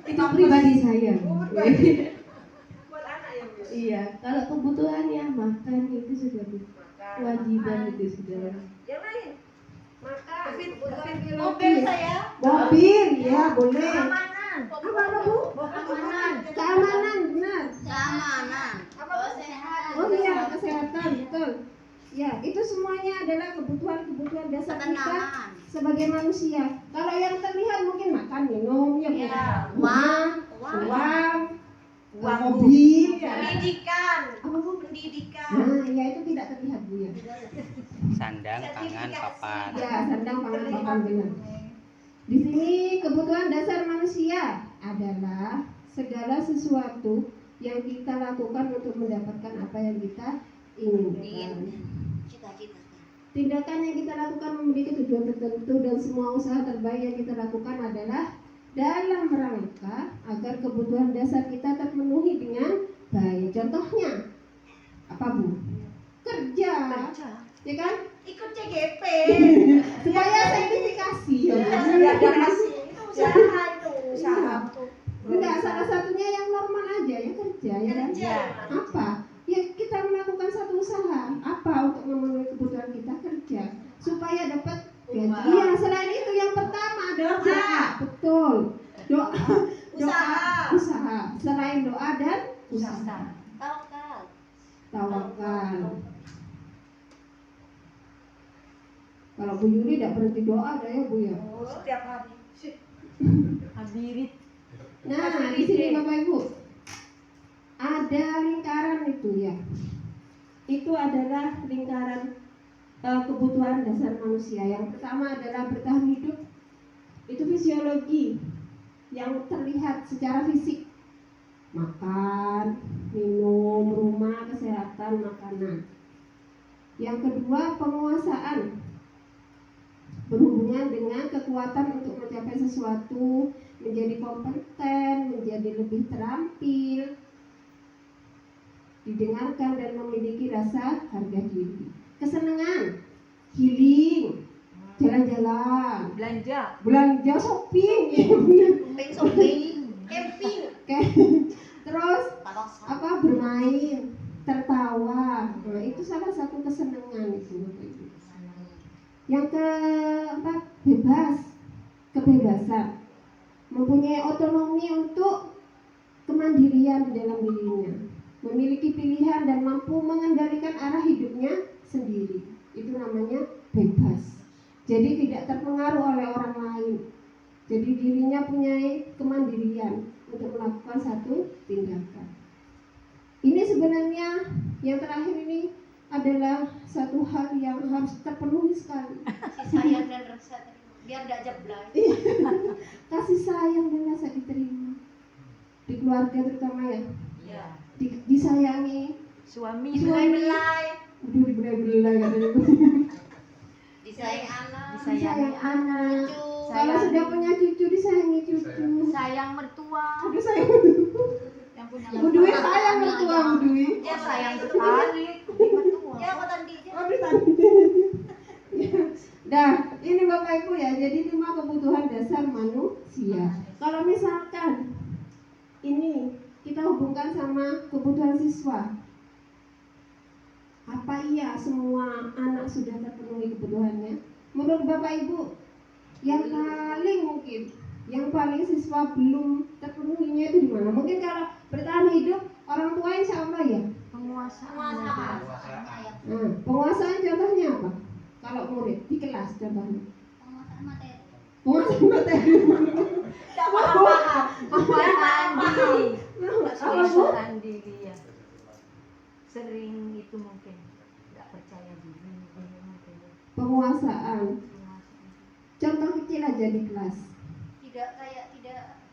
itu pribadi saya. Buat anak ya Bu. Iya, kalau kebutuhan ya makan itu sudah kewajiban itu sudah. Yang lain. Makan. Kebutuhan Mobil biologis. saya. Mobil, ya boleh. Keamanan. Apa Bu? Keamanan. Keamanan, benar. Keamanan. Apa Bu? Oh iya, kesehatan, betul. Ya, itu semuanya adalah kebutuhan dasar kita Ketenangan. sebagai manusia. Kalau yang terlihat mungkin makan, minum, ya Bu. Ya, Uang, uang. uang, mobil, ya. Pendidikan. Apa Bu? Pendidikan. Nah, ya itu tidak terlihat Bu ya. Sandang, pangan, papan. Ya, sandang, pangan, papan, benar. Di sini kebutuhan dasar manusia adalah segala sesuatu yang kita lakukan untuk mendapatkan apa yang kita inginkan. Cita-cita. Tindakan yang kita lakukan memiliki tujuan tertentu dan semua usaha terbaik yang kita lakukan adalah dalam rangka agar kebutuhan dasar kita terpenuhi dengan baik. Contohnya apa Bu? Kerja, ya kan? Ikut CGP. Supaya sertifikasi. Ya, Ya, kasih. Itu usaha itu, usaha. Enggak, salah satunya yang normal aja ya kerja ya kan? Kerja. Apa? Ya kita melakukan satu usaha. Apa untuk memenuhi kebutuhan kita kerja supaya dapat gaji. Iya, selain itu yang pertama adalah doa. Betul. Doa. Usaha. Selain doa dan usaha. Tawakal. Tawakal. Kalau Bu Yuli tidak berhenti doa ada ya Bu ya. Oh, setiap hari. Hadirin. Nah, di sini Bapak Ibu ada lingkaran itu ya. Itu adalah lingkaran kebutuhan dasar manusia. Yang pertama adalah bertahan hidup. Itu fisiologi yang terlihat secara fisik. Makan, minum, rumah, kesehatan, makanan. Yang kedua penguasaan, berhubungan dengan kekuatan untuk mencapai sesuatu, menjadi kompeten, menjadi lebih terampil, didengarkan dan memiliki rasa harga diri. Kesenangan, healing, jalan-jalan, belanja, shopping, Camping. terus apa bermain, tertawa. Nah, itu salah satu kesenangan itu Bapak Ibu. Yang keempat, kebebasan, mempunyai otonomi untuk kemandirian di dalam dirinya, memiliki pilihan dan mampu mengendalikan arah hidupnya sendiri. Itu namanya bebas. Jadi tidak terpengaruh oleh orang lain. Jadi dirinya punya kemandirian untuk melakukan satu tindakan. Ini sebenarnya Yang terakhir ini adalah satu hal yang harus terpenuhi sekali. Kasih sayang dan rasa terima. Biar tidak jeblay. Kasih sayang dan rasa diterima di keluarga terutama ya. Iya. Disayangi Suami. Belai-belai. Udah dibelai-belai katanya. Disayang anak. Disayang anak. Cucu. Kalau sudah punya cucu disayangi cucu. Sayang mertua. Udah sayang. Yang punya Bu Dwi sayang mertua Bu Dwi. Dia sayang sayang sekali. Mertua. Ya apa tadi? Aduh tadi. Dah, ini Bapak Ibu ya. Jadi 5 kebutuhan dasar manusia. Kalau misalkan ini kita hubungkan sama kebutuhan siswa. Apa iya semua anak sudah terpenuhi kebutuhannya? Menurut Bapak Ibu, yang paling siswa belum terpenuhinya itu di mana? Mungkin kalau bertahan hidup orang tua insya Allah ya. Penguasaan. Nah, penguasaan contohnya apa? Kalau murid di kelas contohnya. Penguasaan materi. Penguasaan materi. Tidak paham-paham. Penguasaan diri. Apa Bu? Penguasaan diri ya. Sering itu mungkin nggak percaya diri mungkin. Penguasaan. Contoh kecil aja di kelas. Tidak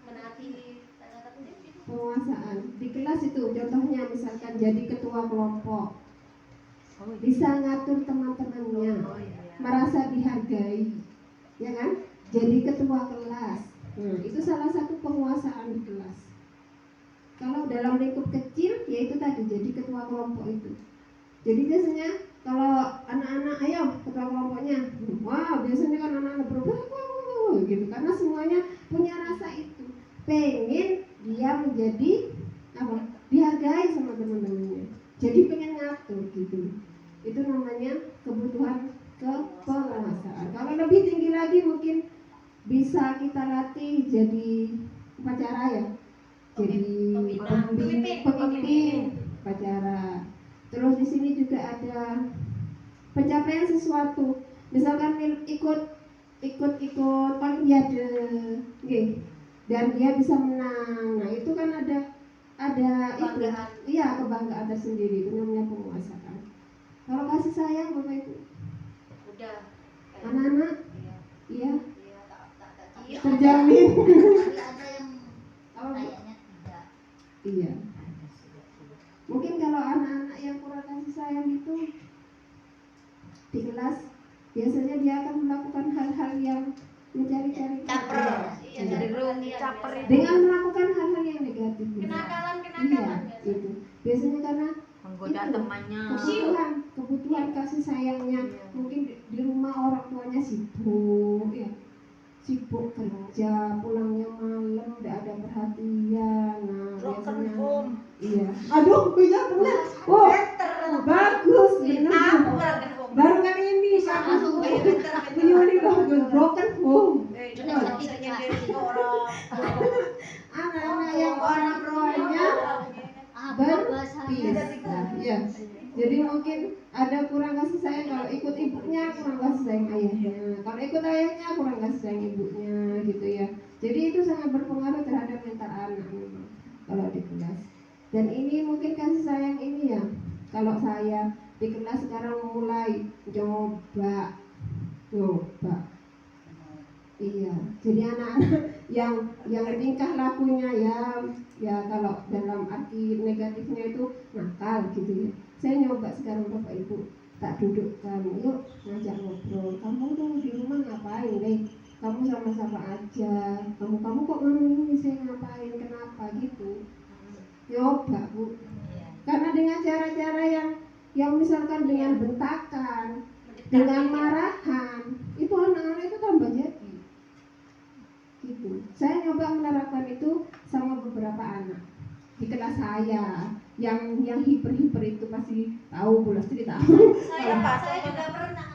menaati tanda tertib itu. Penguasaan di kelas itu contohnya misalkan jadi ketua kelompok, Oh, iya. bisa ngatur teman-temannya, Oh, iya. merasa dihargai, ya kan? Jadi ketua kelas. Nah, itu salah satu penguasaan di kelas. Kalau dalam lingkup kecil, yaitu tadi jadi ketua kelompok itu. Jadi biasanya kalau anak-anak ayo ketua kelompoknya, wah biasanya kan anak-anak berubah, gitu karena semuanya punya rasa itu, pengen dia menjadi apa? Dihargai sama teman-temannya. Jadi pengen ngatur gitu. Itu namanya kebutuhan kepenguasaan. Kalau lebih tinggi lagi mungkin bisa kita latih jadi upacara ya. Jadi pemimpin upacara. Terus di sini juga ada pencapaian sesuatu. Misalkan ikut olimpiade, dan dia bisa menang. Nah itu kan ada Kebanggaan. itu, iya kebanggaan tersendiri. Itu namanya penguasaan. Kalau kasih sayang Bapak Ibu, Udah. anak-anak, Iya. iya Iya. terjamin. Tapi ada yang Apa, Bu? kayaknya tidak. Iya. Mungkin kalau anak-anak yang kurang kasih sayang itu di kelas biasanya dia akan melakukan hal-hal yang mencari-cari Caper. Iya, dari Caper itu. dengan melakukan hal-hal yang negatif. Kenakalan. Iya, itu. Biasanya karena Menggoda itu, temannya. kebutuhan kasih sayangnya. Iya. Mungkin di rumah orang tuanya sibuk ya. Sibuk kerja, pulangnya malam, tidak ada perhatian. Nah, Broken biasanya home. iya. Aduh, iya benar. Oh, bagus, benar. Aku broken home. Baru kali ini Langsung bagus. Pinter. Ini bagus, broken home. Jangan bisa nyindir orang. Anak-anak yang orang tuanya berpisah. Ya. Jadi mungkin ada kurang kasih sayang kalau ikut ibunya, kurang kasih sayang ayahnya. Kalau ikut ayahnya, kurang kasih sayang ibunya, gitu ya. Jadi itu sangat berpengaruh terhadap mental anak memang kalau di kelas. Dan ini mungkin kasih sayang ini ya. Kalau saya di kelas sekarang mulai coba. Iya, jadi anak-anak yang tingkah lakunya ya kalau dalam arti negatifnya itu nakal gitu ya. Saya nyoba sekarang Bapak Ibu tak dudukkan, yuk ngajak ngobrol. Kamu tuh di rumah ngapain deh? Kamu sama siapa aja? Kamu kok ini saya ngapain? Kenapa gitu? Nyoba Bu. Karena dengan cara-cara yang misalkan dengan bentakan, dengan marahan, itu anak-anak itu tambah jadi. Gitu. Saya nyoba menerapkan itu sama beberapa anak di kelas saya yang hiper itu pasti tahu bulas cerita. Saya juga pernah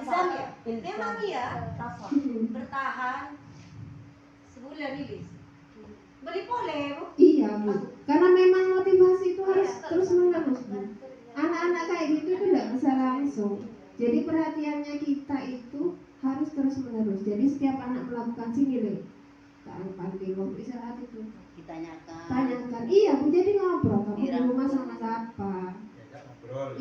bisa ya. Memang iya bertahan sebulan ini. Beli boleh Bu. Iya Bu, karena memang motivasi itu harus terus menerus Bu. Anak-anak kayak gitu itu tidak bisa langsung. Jadi perhatiannya kita itu harus terus menerus. Jadi setiap anak melakukan sini deh, tak panggil waktu istirahat itu. Kita ditanyakan. Tanyakan. Iya Bu, jadi ngobrol kamu di Dirangkul. rumah sama siapa.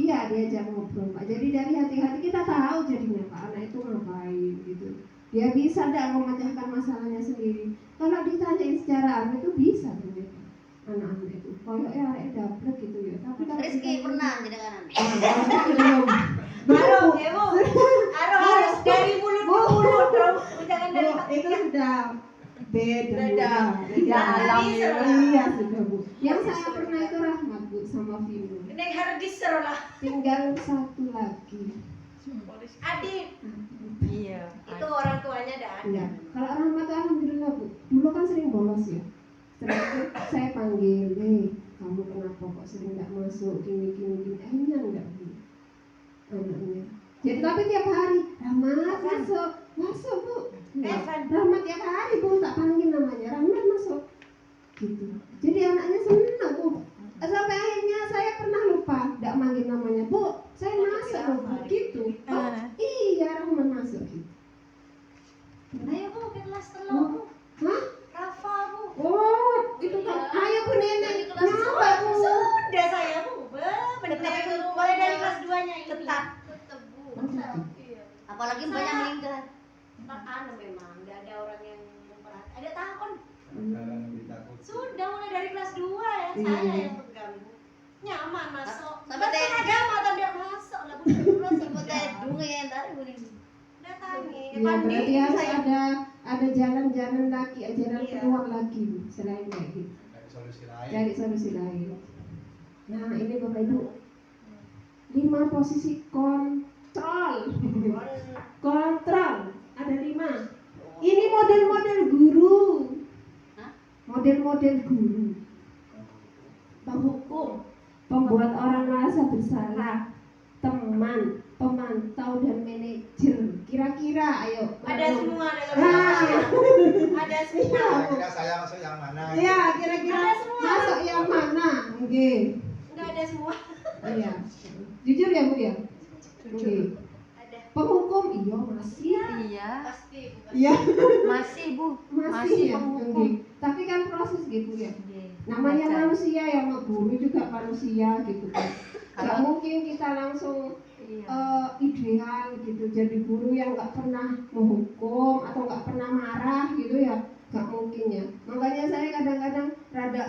Iya, diajak ngobrol Pak. Jadi dari hati-hati kita tahu jadinya Pak anak itu ngapain gitu. Dia bisa tidak memecahkan masalahnya sendiri. Kalau ditanyain secara anu itu bisa ternyata anak-anak itu. Kalau ya dapat gitu ya. Tapi kalau Rizky pernah jadi kanan. Baru, ya Bu. Harus dari mulut ke mulut dong. Jangan dari Bu, itu sudah beda. Beda. Beda alam ya. Iya sudah Bu. Yang saya pernah itu Rahmat Bu sama Vino. Ini harus diseru lah. Tinggal satu lagi. Adik. Iya. Itu orang tuanya ada. Iya. Kalau Rahmat alhamdulillah Bu. Dulu kan sering bolos ya. Setelah itu saya panggil, kamu kenapa kok sering nggak masuk gini. Akhirnya enggak Bu. Anaknya. Jadi tapi tiap hari Rahmat masuk Bu. Rahmat tiap hari Bu, tak panggil namanya Rahmat masuk. Gitu. Jadi anaknya senang Bu. Sampai akhirnya saya pernah lupa tidak manggil namanya Bu. Saya masuk loh Bu. Gitu. Oh, iya Rahmat masuk gitu. Ayo Bu, ke kelas telur Bu. Hah? Rafa Bu. Oh, itu kan. Ayo Bu nenek. Kenapa Bu? Sudah saya Bu. Benar. Mulai dari kelas 2-nya ini. Tetap Bu. Apalagi banyak meninggal. Anu memang nggak ada orang yang memperhatikan. Ada tahun. Sudah mulai dari kelas 2 ya. Saya yang pegang. Nyaman masuk. Sampai teh agama atau dia masuk lah Bu. sampai teh dungu ya ntar Bu. Datangi. Ya, berarti harus ada jalan-jalan lagi, jalan keluar lagi Bu, selain kayak gitu. Cari solusi lain. Nah, ini Bapak Ibu. 5 posisi kontrol. Kontrol. Ada 5. Ini model-model guru. Model-model guru. Penghukum, pembuat orang merasa bersalah, teman, pemantau dan manajer. Kira-kira ayo. Ada semua dalam Nah. ada semua. Kira-kira saya masuk yang mana? Iya, kira-kira Ada semua. masuk yang mana? Oke. Enggak ada semua. Iya. Jujur ya Bu ya? Oke. Ada. Penghukum iya masih. Iya. Pasti. Iya. Masih Bu. Masih ya. penghukum. Oke. Tapi kan proses gitu ya. Iya. Namanya Baca. manusia ya, guru juga manusia gitu kan. Gak Kalau- mungkin kita langsung Iya. ideal gitu jadi guru yang nggak pernah menghukum atau nggak pernah marah gitu ya, nggak mungkin ya. Makanya saya kadang-kadang rada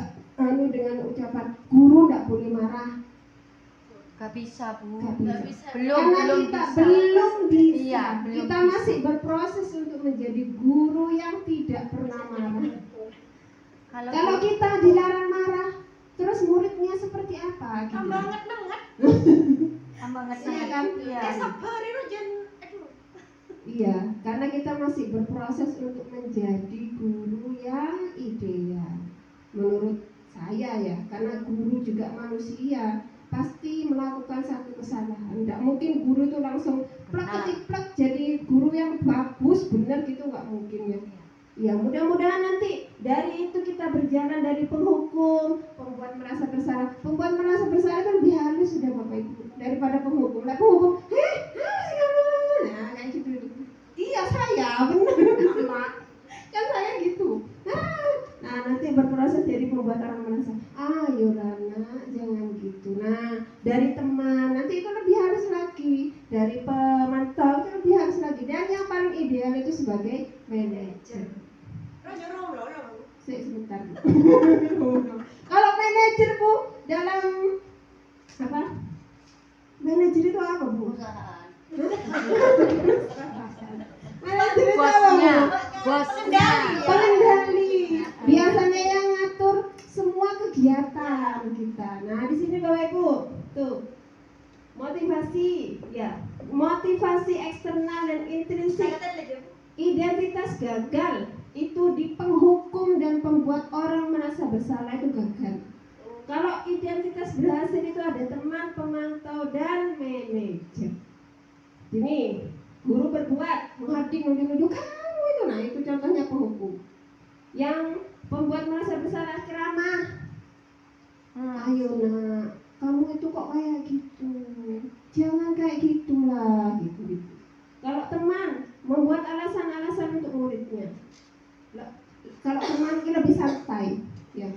dengan ucapan guru nggak boleh marah. Gak bisa Bu. Nggak bisa. Belum Karena belum kita bisa. belum bisa. Iya, belum Kita bisa. masih berproses untuk menjadi guru yang tidak pernah marah. Kalau kita dilarang marah, terus muridnya seperti apa? Gitu. Tambah nget-nget. tambah Iya ngetik. kan? Iya. Sabar itu jangan. Aduh. Iya, karena kita masih berproses untuk menjadi guru yang ideal. Menurut saya ya, karena guru juga manusia, pasti melakukan satu kesalahan. Tidak mungkin guru itu langsung plek keciplek jadi guru yang bagus, benar gitu nggak mungkin ya. Ya mudah-mudahan nanti dari itu kita berjalan dari penghukum, pembuat merasa bersalah. Pembuat merasa bersalah itu lebih halus sudah Bapak Ibu daripada penghukum. Lah penghukum, nah kayak gitu. Iya saya benar, kan saya gitu. Nah nanti berproses jadi pembuat orang merasa, ayo Rana jangan gitu. Nah dari teman nanti itu lebih halus lagi, dari pemantau itu lebih halus lagi, dan yang paling ideal itu sebagai manajer. Sebentar. Kalau manajer Bu dalam apa? Manajer itu apa Bu? Perusahaan. Manajer itu apa Bosnya. Bu? Bosnya. Pengendali. Biasanya yang ngatur semua kegiatan kita. Nah di sini Bapak Ibu tuh motivasi ya, motivasi eksternal dan intrinsik. Identitas gagal itu di penghukum dan pembuat orang merasa bersalah itu gagal. Kalau identitas berhasil itu ada teman, pemantau, dan manajer. Ini guru berbuat menghading, nuduh kamu itu, nah itu contohnya penghukum. Yang pembuat merasa bersalah ceramah. Ayo nak, kamu itu kok kayak gitu, jangan kayak gitulah gitu. Kalau teman membuat alasan-alasan untuk muridnya. Kalau teman kita lebih santai, ya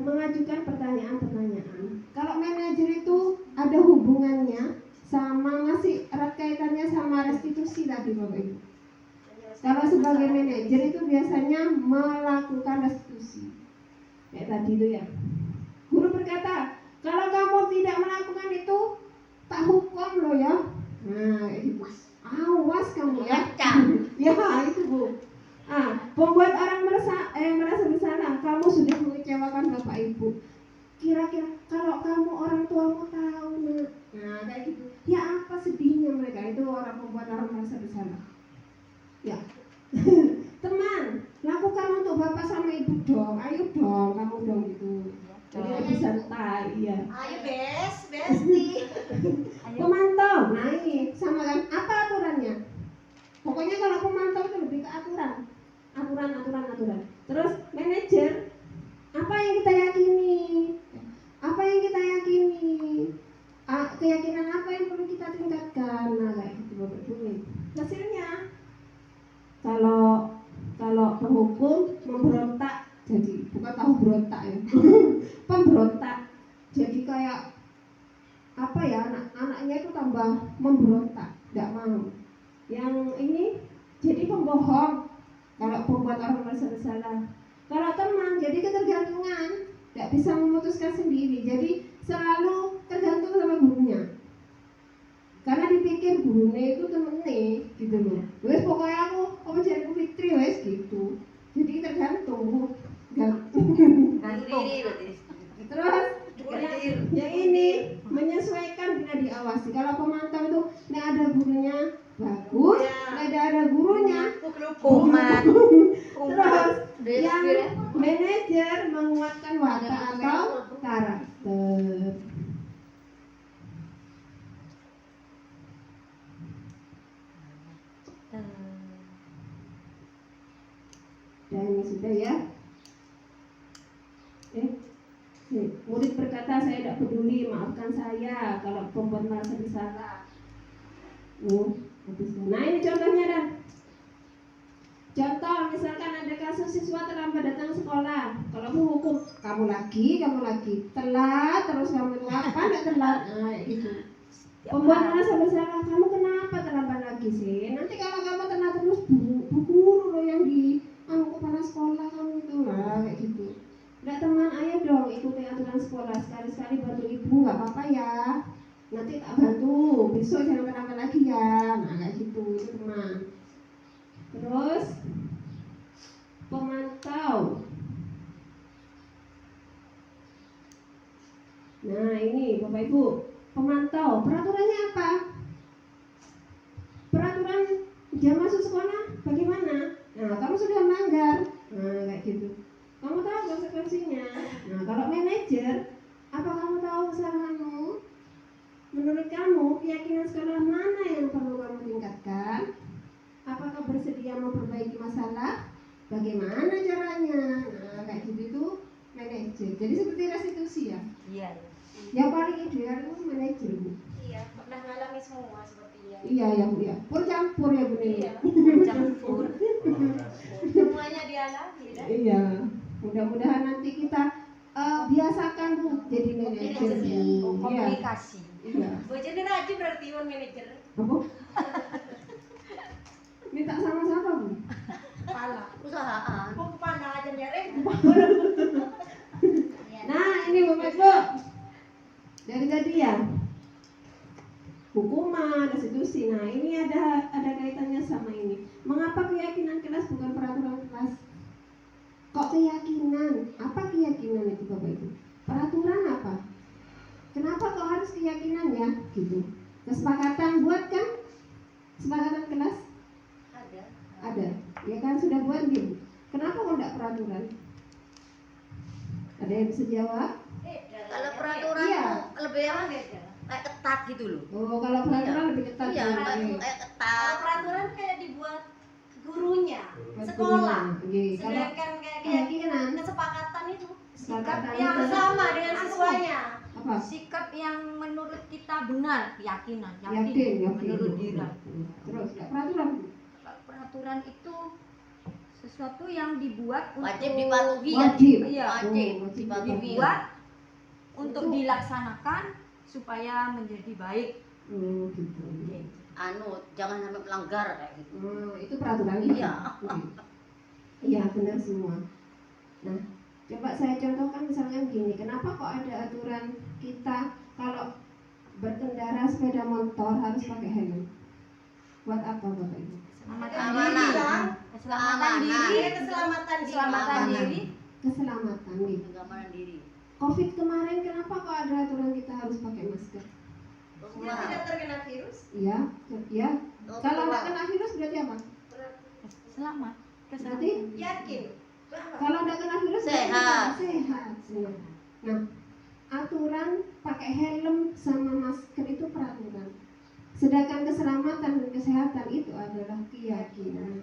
mengajukan pertanyaan-pertanyaan. Kalau manajer itu ada hubungannya sama, masih erat kaitannya sama restitusi tadi Bapak Ibu. Kalau sebagai manajer itu biasanya melakukan restitusi. Kayak tadi itu ya. Guru berkata, kalau kamu tidak melakukan itu, tak hukum loh ya. Nah, itu. Awas kamu ya. Ya, itu Bu. Membuat orang merasa bersalah. Kamu sudah mengecewakan Bapak Ibu. Kira-kira kalau kamu orang tuamu tahu, nah kayak gitu. Ya apa sedihnya mereka itu orang membuat orang merasa bersalah. Ya. Teman, lakukan untuk Bapak sama Ibu dong. Ayo dong, kamu dong gitu. Jadi lebih santai, ya. Ayo besti. Pemantau, nah ini sama kan? Apa aturannya? Pokoknya kalau pemantau itu lebih ke aturan. Terus manajer, apa yang kita yakini? Keyakinan apa yang perlu kita tingkatkan? Nah kayak gitu Bapak Ibu. Hasilnya, kalau penghukum memberontak, jadi bukan tahu berontak ya, pemberontak. Jadi kayak apa ya, anaknya itu tambah memberontak, tidak mau. Yang ini jadi pembohong. Kalau pembuat orang merasa bersalah. Kalau teman jadi ketergantungan, tidak bisa memutuskan sendiri. Jadi selalu tergantung sama gurunya. Karena dipikir gurunya itu temennya gitu loh. Wes pokoknya aku jadi Fitri wes gitu. Jadi tergantung. Terus yang ini menyesuaikan bila diawasi. Kalau pemantau itu nek ada gurunya bagus, nek ada gurunya Kuman. terus yang manajer menguatkan watak atau karakter. Dan ini sudah ya. Murid berkata, saya tidak peduli, maafkan saya kalau pembuat merasa bersalah. Nah ini contohnya dah. Contoh, misalkan ada kasus siswa terlambat datang sekolah. Kalau aku hukum, kamu lagi telat, terus kamu itu apa? Tidak telat, nah gitu. Pembuat merasa bersalah, kamu kenapa terlambat lagi sih? Nanti kalau kamu telat terus, bu guru loh yang di kepala sekolah kamu itu lah, kayak gitu. Tidak teman, ayo dong ikuti aturan sekolah. Sekali-sekali bantu ibu, nggak apa-apa ya. Nanti tak bantu, besok jangan terlambat lagi ya. Nah kayak gitu, itu teman. Terus pemantau. Nah ini Bapak Ibu, pemantau. Peraturannya apa? Peraturan jam masuk sekolah bagaimana? Nah kamu sudah melanggar. Nah kayak gitu. Kamu tahu konsekuensinya. Nah kalau manajer, apa kamu tahu kesalahanmu? Menurut kamu keyakinan sekolah mana yang perlu kamu tingkatkan? Apakah bersedia memperbaiki masalah? Bagaimana caranya? Nah kayak gitu itu manajer. Jadi seperti restitusi ya. Iya. Yang paling ideal itu manajer Bu. Iya, pernah ngalami semua sepertinya. Iya ya Bu ya. Campur ya Bu Nini. Iya. Campur. Semuanya dialami dah. Iya. Mudah-mudahan nanti kita biasakan Bu jadi manajer. Iya. Komunikasi. Iya. Bojone rajin berarti Iwan manajer. Apa? Minta sama-sama Bu. Kepala. Usahaan. Kok kepala aja nyereng? Nah ini Bapak Ibu. Dari tadi ya. Hukuman, restitusi. Nah ini ada kaitannya sama ini. Mengapa keyakinan kelas bukan peraturan kelas? Kok keyakinan? Apa keyakinan itu Bapak Ibu? Peraturan apa? Kenapa kok harus keyakinan ya? Gitu. Kesepakatan buat kan? Kesepakatan kelas? Ada. Ya kan sudah buat gitu. Kenapa kok enggak peraturan? Ada yang bisa jawab? Kalau peraturan Iya. tuh lebih apa? Kayak ketat gitu loh. Oh, kalau peraturan lebih ketat. Iya, ya. kayak ketat. Peraturan kayak dibuat gurunya, Buat sekolah. gurunya. Iya. Kalau Sedangkan kayak keyakinan, kesepakatan itu kesepakatan yang itu sama dengan siswanya. apa? Sikap yang menurut kita benar, keyakinan, Yakin. menurut diri. Terus peraturan. Peraturan itu sesuatu yang dibuat Wajib untuk dipatuhi ya. Wajib. Iya, Wajib wajib dipatuhi. dibuat untuk dilaksanakan supaya menjadi baik. Gitu. Jangan sampai melanggar kayak gitu. Itu peraturan itu. Iya. Iya, benar semua. Nah, coba saya contohkan misalnya gini, kenapa kok ada aturan kita kalau berkendara sepeda motor harus pakai helm? Buat apa Bapak Ibu? Keamanan. Keselamatan diri, keselamatan diri. Keselamatan nih. Keamanan diri. Covid kemarin kenapa kok ada aturan kita harus pakai masker? Biar tidak terkena virus. Iya, ya. Kalau nggak kena virus berarti apa? Selamat. Berarti Yakin. kalau nggak kena virus berarti Sehat. apa? Sehat. Nah, aturan pakai helm sama masker itu peraturan. Sedangkan keselamatan dan kesehatan itu adalah keyakinan.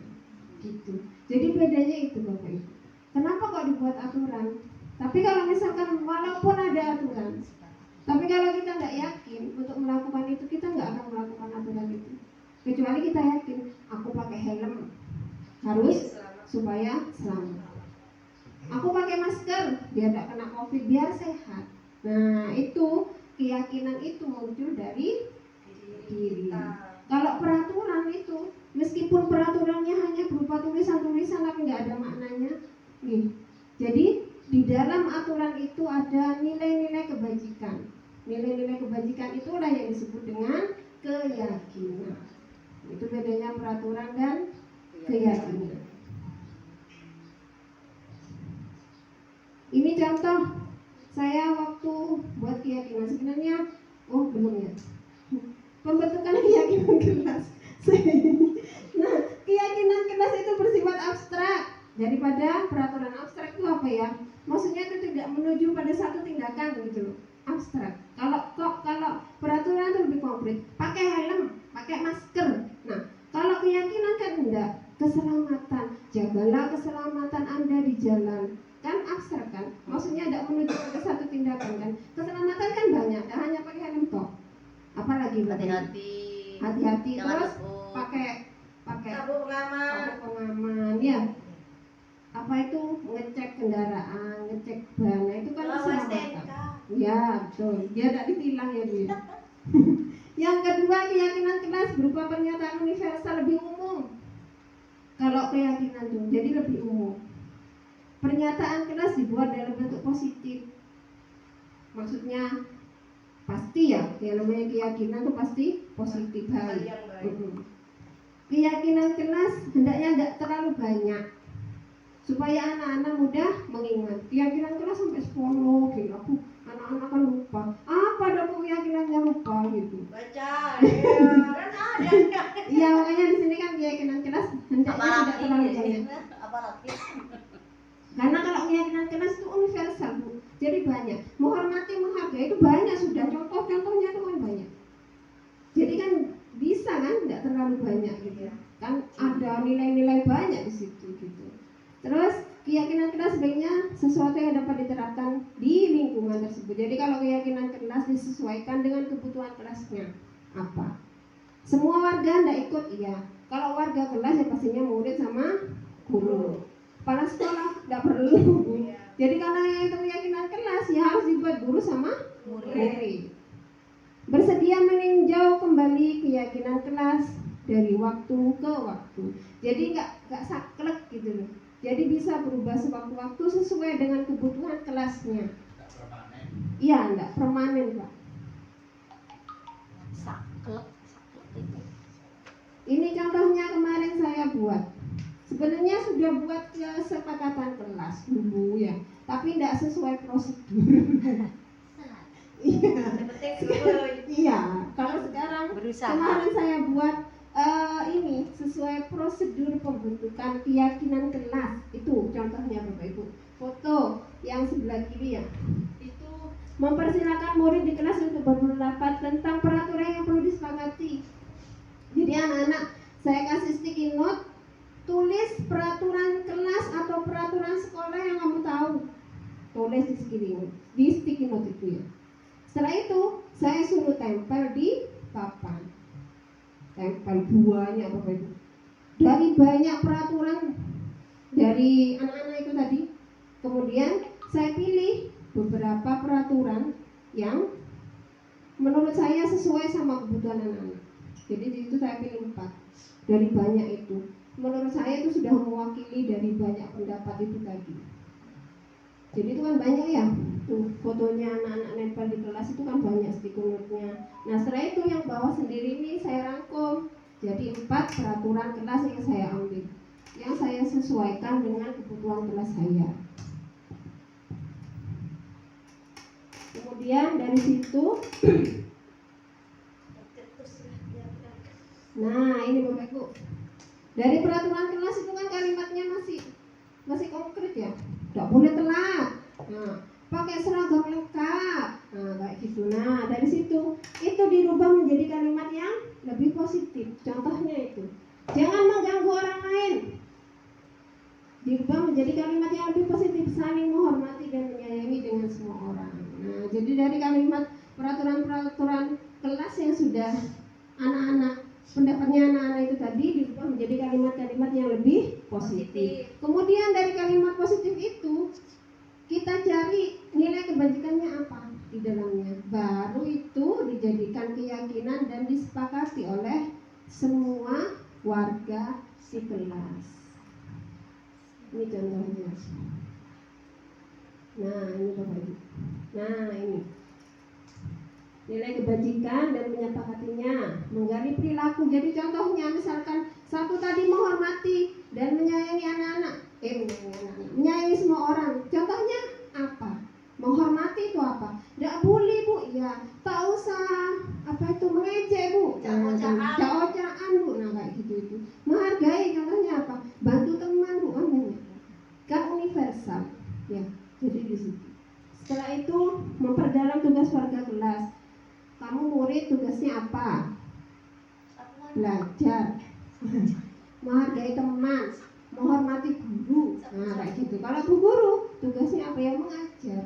Gitu. Jadi bedanya itu Bapak Ibu. Kenapa kok dibuat aturan? Tapi kalau misalkan walaupun ada aturan, tapi kalau kita nggak yakin untuk melakukan itu, kita nggak akan melakukan aturan itu. Kecuali kita yakin, aku pakai helm harus supaya selamat. Aku pakai masker biar tidak kena covid, biar sehat. Nah itu keyakinan itu muncul dari diri. Kalau peraturan itu, meskipun peraturannya hanya berupa tulisan-tulisan tapi nggak ada maknanya, nih. Jadi di dalam aturan itu ada nilai-nilai kebajikan. Nilai-nilai kebajikan itulah yang disebut dengan keyakinan. Itu bedanya peraturan dan keyakinan. Ini contoh saya waktu buat keyakinan, sebenarnya belum ya. Pembentukan keyakinan kelas. Nah, keyakinan kelas itu bersifat abstrak. Daripada peraturan abstrak itu apa ya? Maksudnya itu tidak menuju pada satu tindakan gitu loh. Abstrak. Kalau peraturan itu lebih konkret. Pakai helm, pakai masker. Nah, kalau keyakinan kan enggak. Keselamatan, jagalah keselamatan Anda di jalan. Kan abstrak kan? Maksudnya tidak menuju pada satu tindakan kan? Keselamatan kan banyak, tidak hanya pakai helm toh. Apalagi hati-hati terus pakai sabuk pengaman ya. Apa itu ngecek kendaraan, ngecek ban, nah, itu kan keselamatan. Ya betul, dia tidak ditilang ya Bu. Yang kedua, keyakinan kelas berupa pernyataan universal, lebih umum. Kalau keyakinan tuh jadi lebih umum. Pernyataan kelas dibuat dalam bentuk positif. Maksudnya pasti ya, yang namanya keyakinan itu pasti positif hal. Keyakinan kelas hendaknya tidak terlalu banyak supaya anak-anak mudah mengingat. Keyakinan kelas sampai 10 gitu. Anak-anak kan lupa. Apa ada keyakinannya lupa gitu. Baca, kan ada. Iya, makanya di sini kan keyakinan kelas hendaknya tidak terlalu banyak. Karena kalau keyakinan kelas itu universal Bu. Jadi banyak. Menghormati, menghargai itu banyak sudah. Contoh-contohnya itu kan banyak. Jadi kan bisa kan tidak terlalu banyak gitu ya. Kan ada nilai-nilai banyak di situ gitu. Terus keyakinan kelas sebaiknya sesuatu yang dapat diterapkan di lingkungan tersebut. Jadi kalau keyakinan kelas disesuaikan dengan kebutuhan kelasnya. Apa? Semua warga tidak ikut, iya. Kalau warga kelas ya pastinya murid sama guru. Kepala sekolah tidak perlu. Jadi karena itu keyakinan kelas ya harus dibuat guru sama murid. Bersedia meninjau kembali keyakinan kelas dari waktu ke waktu. Jadi nggak saklek gitu loh. Jadi bisa berubah sewaktu-waktu sesuai dengan kebutuhan kelasnya. Iya, enggak permanen Pak. Saklek itu. Ini contohnya kemarin saya buat. Sebenarnya sudah buat kesepakatan kelas dulu ya, tapi tidak sesuai prosedur. Iya, kalau sekarang kemarin saya buat ini sesuai prosedur pembentukan keyakinan kelas. Itu contohnya Bapak Ibu. Foto yang sebelah kiri ya. Itu mempersilakan murid di kelas untuk berpendapat tentang peraturan yang perlu disepakati. Jadi anak-anak saya kasih sticky note, tulis peraturan kelas atau peraturan sekolah yang kamu tahu. Tulis di sticky note itu ya. Setelah itu saya suruh tempel di papan. Tempel banyak Bapak Ibu. Dari banyak peraturan dari anak-anak itu tadi. Kemudian saya pilih beberapa peraturan yang menurut saya sesuai sama kebutuhan anak-anak. Jadi di situ saya pilih 4 dari banyak itu. Menurut saya itu sudah mewakili dari banyak pendapat itu tadi. Jadi itu kan banyak ya, tuh fotonya anak-anak nempel di kelas itu kan banyak stiker note-nya. Nah setelah itu yang bawah sendiri ini saya rangkum. Jadi 4 peraturan kelas yang saya ambil, yang saya sesuaikan dengan kebutuhan kelas saya. Kemudian dari situ, nah ini Bapak Ibu, dari peraturan kelas itu kan kalimatnya masih konkret ya, tidak boleh telat. Nah, pakai seragam lengkap, nah kayak gitu. Nah dari situ itu dirubah menjadi kalimat yang lebih positif. Contohnya itu, jangan mengganggu orang lain. Dirubah menjadi kalimat yang lebih positif, saling menghormati dan menyayangi dengan semua orang. Nah, jadi dari kalimat peraturan-peraturan kelas yang sudah anak-anak, pendapatnya anak-anak itu tadi dirubah menjadi kalimat-kalimat yang lebih positif. Kemudian dari kalimat positif itu kita cari nilai kebajikannya apa di dalamnya. Baru itu dijadikan keyakinan dan disepakati oleh semua warga si kelas. Ini contohnya. Nah ini Bapak Ibu. Nah ini nilai kebajikan dan menyepakatinya, menggali perilaku. Jadi contohnya misalkan satu tadi menghormati dan menyayangi anak-anak, menyayangi semua orang. Contohnya apa? Menghormati itu apa? Tidak bully Bu, ya. Tak usah apa itu mengejek Bu, cak-cakan Bu. Nah kayak gitu itu. Menghargai, contohnya apa? Bantu teman Bu, kan universal, ya. Jadi di situ. Setelah itu memperdalam tugas warga kelas. Kamu murid tugasnya apa? Belajar, menghargai teman, menghormati guru. Nah kayak gitu. Kalau bu guru tugasnya apa? Ya mengajar,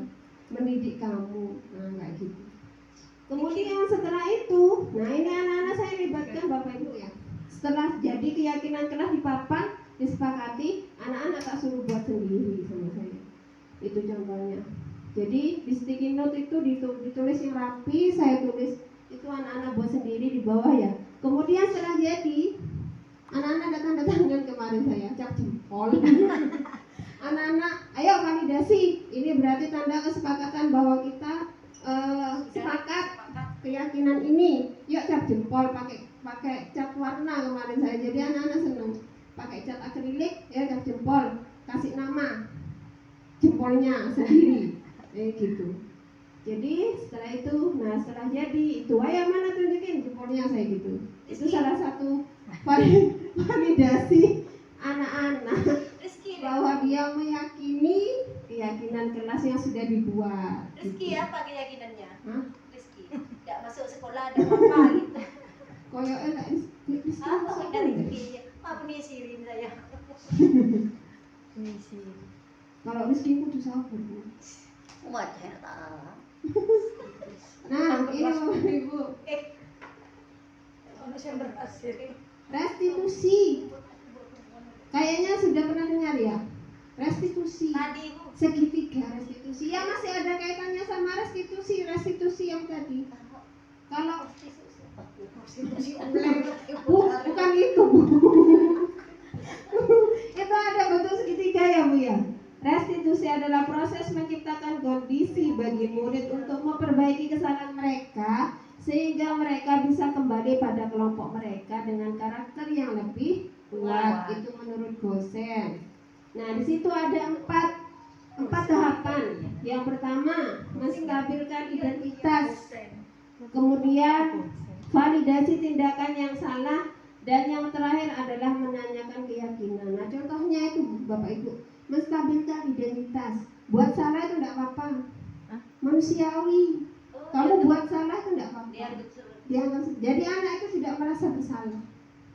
mendidik kamu. Nah kayak gitu. Kemudian setelah itu, nah ini anak-anak saya libatkan Bapak Ibu ya. Setelah jadi keyakinan kelas di papan disepakati, anak-anak tak suruh buat sendiri sama saya. Itu contohnya. Jadi di sticky note itu ditulis yang rapi, saya tulis itu anak-anak buat sendiri di bawah ya. Kemudian setelah jadi, anak-anak datang tangan kemarin saya cap jempol. Anak-anak, ayo validasi. Ini berarti tanda kesepakatan bahwa kita sepakat keyakinan ini. Yuk cap jempol, pakai cat warna kemarin saya. Jadi anak-anak senang. Pakai cat akrilik, ya cap jempol, kasih nama jempolnya sendiri. Gitu. Jadi setelah itu, nah setelah jadi itu, ayo mana tunjukin jempolnya saya gitu. Itu salah satu validasi anak-anak bahwa dia meyakini keyakinan kelas yang sudah dibuat. Rizky gitu. apa keyakinannya? Hah? Rizky tidak masuk sekolah ada apa gitu. Koyo enak Rizky. Apa Rizky? Apa nih sirin saya? Kalau Rizky kudu sabar Bu. Wajah tak. Nah ini Bapak Ibu, restitusi. Kayaknya sudah pernah dengar ya, restitusi. Tadi Bu. Segitiga restitusi. Ya masih ada kaitannya sama restitusi yang tadi. Kalau bukan itu Bu. Itu ada bentuk segitiga ya Bu ya. Restitusi adalah proses menciptakan kondisi bagi murid untuk memperbaiki kesalahan mereka sehingga mereka bisa kembali pada kelompok mereka dengan karakter yang lebih kuat. Itu menurut dosen. Nah, di situ ada empat tahapan. Yang pertama, menstabilkan identitas. Kemudian, validasi tindakan yang salah, dan yang terakhir adalah menanyakan keyakinan. Nah, contohnya itu Bapak Ibu, menstabilkan identitas. Buat salah itu tidak apa-apa, manusiawi. Kamu buat salah itu tidak apa-apa. Jadi anak itu tidak merasa bersalah.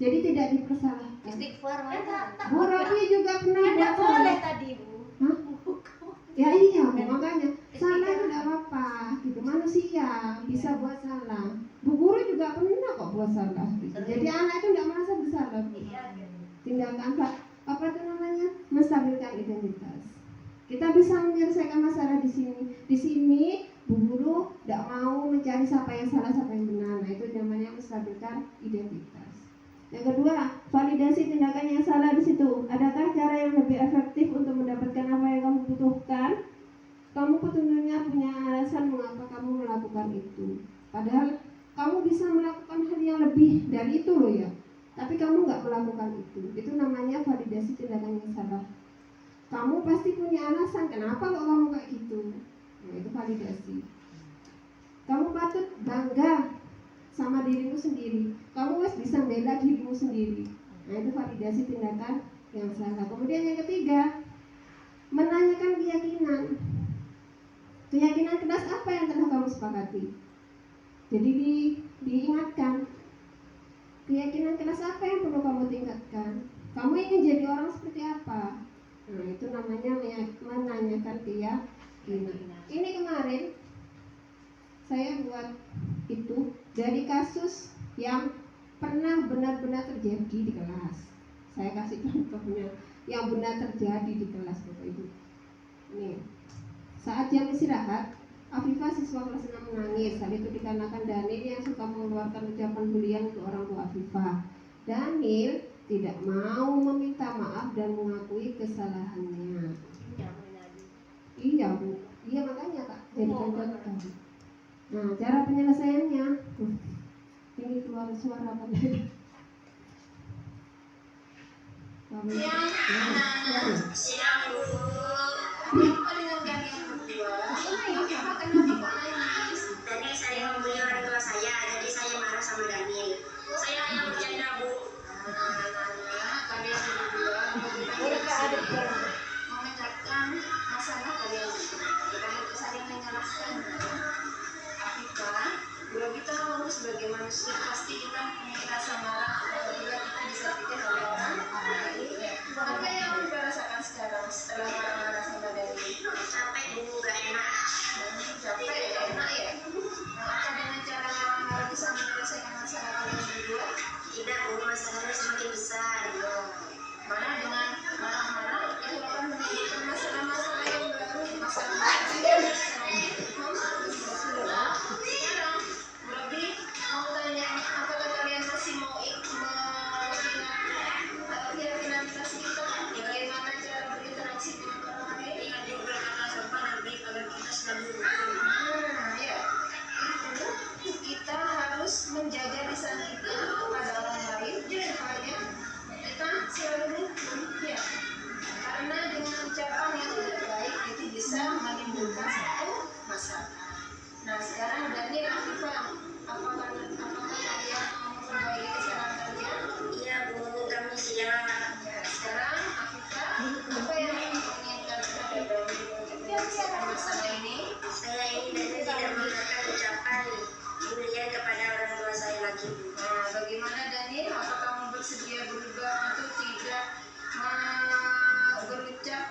Jadi tidak dipersalahkan. Istighfar mana? Bu Robi juga pernah Tidak buat boleh salah. tadi Bu. Hah? Ya iya, makanya salah itu tidak apa-apa. Gitu, manusia bisa buat salah. Bu guru juga pernah kok buat salah. Gitu. Jadi anak itu tidak merasa bersalah. Bu. Tindakan apa itu namanya? Menstabilkan identitas. Kita bisa menyelesaikan masalah di sini. Di sini Bu Guru tidak mau mencari siapa yang salah, siapa yang benar. Nah, itu namanya menstabilkan identitas. Yang kedua, validasi tindakan yang salah di situ. Adakah cara yang lebih efektif untuk mendapatkan apa yang kamu butuhkan? Kamu tentunya punya alasan mengapa kamu melakukan itu. Padahal kamu bisa melakukan hal yang lebih dari itu loh ya. Tapi kamu nggak melakukan itu. Itu namanya validasi tindakan yang salah. Kamu pasti punya alasan kenapa kok kamu kayak gitu. Nah, itu validasi. Kamu patut bangga sama dirimu sendiri. Kamu harus bisa bela dirimu sendiri. Nah, itu validasi tindakan yang salah. Kemudian yang ketiga, menanyakan keyakinan. Keyakinan keras apa yang telah kamu sepakati? Jadi diingatkan, keyakinan keras apa yang perlu kamu tingkatkan? Kamu ingin jadi orang seperti apa? Nah, itu namanya menanyakan keyakinan. Ini kemarin saya buat itu dari kasus yang pernah benar-benar terjadi di kelas. Saya kasih contohnya yang benar terjadi di kelas Bapak Ibu. Ini saat jam istirahat, Afifah siswa kelas 6 menangis. Hal itu dikarenakan Daniel yang suka mengeluarkan ucapan bulian untuk orang tua Afifah. Daniel tidak mau meminta maaf dan mengakui kesalahannya. Iya Bu, iya makanya Kak jadikan contoh. Nah, cara penyelesaiannya, ini keluar suara apa lagi? Siang Bu. Kenapa dengan kalian berdua? Kenapa nangis? Daniel sering membuli orang tua saya, jadi saya marah sama Daniel. Saya hanya bercanda Bu. Kalian berdua memecahkan masalah kalian berdua. Kita saling menyalahkan. Afifah, kalau kita mau sebagai manusia pasti kita punya rasa marah. Apabila kita disakiti oleh orang lain, apa yang kamu rasakan sekarang setelah marah-marah sama Daniel? Capek Bu, gak enak. Capek, gak enak ya? Apa dengan cara marah-marah bisa menyelesaikan masalah kalian berdua? Tidak Bu, masalahnya semakin besar. Malah dengan marah-marah itu akan menimbulkan masalah-masalah yang baru, masalah-masalah yang sekarang lebih mau tanya apakah kalian masih mau mengingat keyakinan kita ya, bagaimana cara berinteraksi dengan orang lain dengan juga kata sopan dan baik agar kita selalu ya itu kita harus menjaga lisan kita kepada orang lain supaya kita selalu ya, karena dengan ucapan yang tidak baik itu bisa menimbulkan satu masalah. Nah, sekarang Daniel, Afifah, apakah kalian mau memperbaiki kesalahan kalian? Iya Bu, kami siap. Ya, sekarang Afifah, apa yang menginginkan kepada Daniel untuk menyelesaikan masalah ini? Saya ingin Daniel tidak menggunakan ucapan bulian kepada orang tua saya lagi. Nah, bagaimana Daniel? Apakah kamu bersedia berubah atau tidak berucap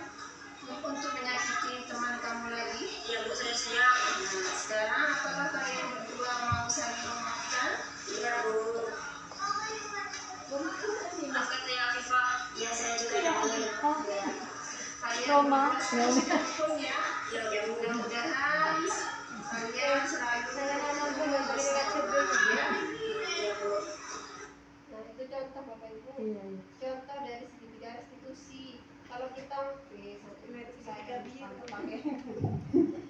untuk menyakiti teman kamu lagi? Ya Bu, saya siap. Nah, sekarang apakah kalian berdua mau saling memaafkan? Iya Bu. Maafkan saya Afifah. Ya, saya juga Daniel. Kalian berdua ya. Ya, mudah-mudahan kalian selalu ya. Ya Bu. Nah, itu contoh Bapak Ibu. Contoh dari segitiga restitusi. Kalau kita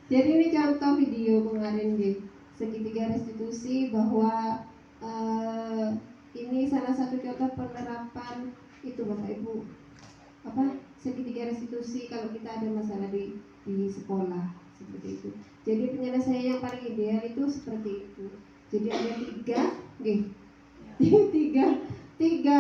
jadi ini contoh video kemarin di segitiga restitusi bahwa ini salah satu contoh penerapan itu Bapak Ibu apa segitiga restitusi kalau kita ada masalah di sekolah seperti itu. Jadi penyelesaian yang paling ideal itu seperti itu. Jadi ada tiga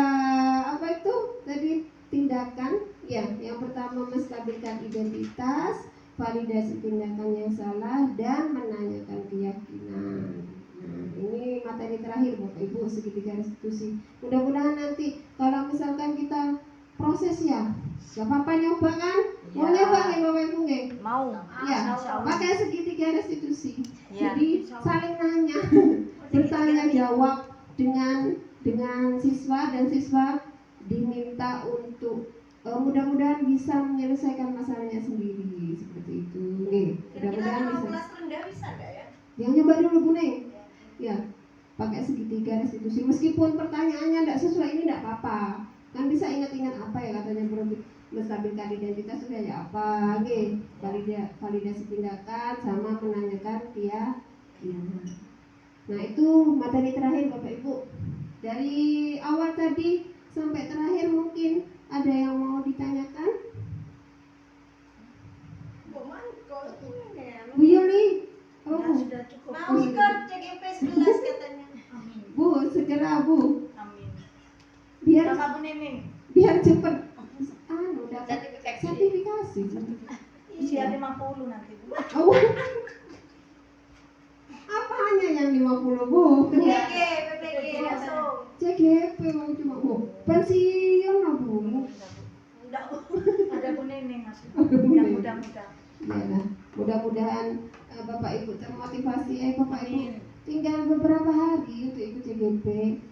apa itu tadi tindakan ya. Yang pertama menstabilkan identitas, validasi tindakan yang salah, dan menanyakan keyakinan. Nah, ini materi terakhir Bapak Ibu segitiga restitusi. Mudah-mudahan nanti kalau misalkan kita proses ya, gak apa-apa nyoba kan? Mau nyoba nggak Bapak Ibu nggak? Mau. Ya, pakai segitiga restitusi. Ya. Jadi saling nanya, bertanya jawab dengan siswa, dan siswa diminta untuk mudah-mudahan bisa menyelesaikan masalahnya sendiri seperti itu. Nih, mudah-mudahan bisa. Kelas rendah bisa nggak ya? Yang nyoba dulu Bu Neng. Ya, pakai segitiga restitusi. Meskipun pertanyaannya tidak sesuai ini tidak apa-apa. Kan bisa ingat-ingat apa ya katanya menstabilkan identitas itu kayak apa, nih validasi tindakan sama menanyakan dia. Nah itu materi terakhir Bapak Ibu. Dari awal tadi sampai terakhir mungkin ada yang mau ditanyakan? Bu Yuli, oh, Sudah cukup. Mau ikut CGP 11 katanya. Bu segera Bu, Amin. biar Kakak Bu Neneng. cepet dapat sertifikasi. Usia 50 nanti Bu. Oh. Apa hanya yang 50 Bu? PPG, PPG. CGP cuma Bu. Pensiun lah Bu. Enggak Bu. Ada Bu Neneng maksudnya. Ada Bu Yang Neneng. muda-muda. Ya, nah, mudah-mudahan Bapak Ibu termotivasi. Bapak Ibu tinggal beberapa hari untuk ikut CGP.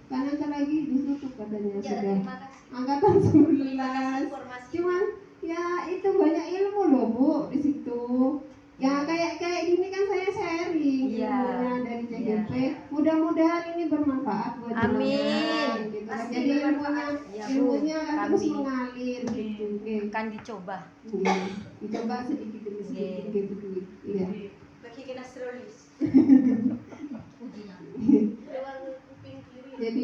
Karena nanti lagi ditutup katanya Ya, sudah terima kasih. angkatan Terima kasih 11. informasi. Cuman ya itu banyak ilmu loh Bu di situ. Ya kayak gini kan saya sharing Iya. ilmunya dari CGP. Mudah-mudahan ini bermanfaat buat Amin. jenengan, gitu. Pasti Jadi bermanfaat. Ya, Bu. ilmunya kan terus Kami mengalir gitu. Oke. akan dicoba. Iya. Dicoba sedikit demi sedikit gitu. Iya. Bagi nasrolis. Ujian. Lewat kuping kiri. Jadi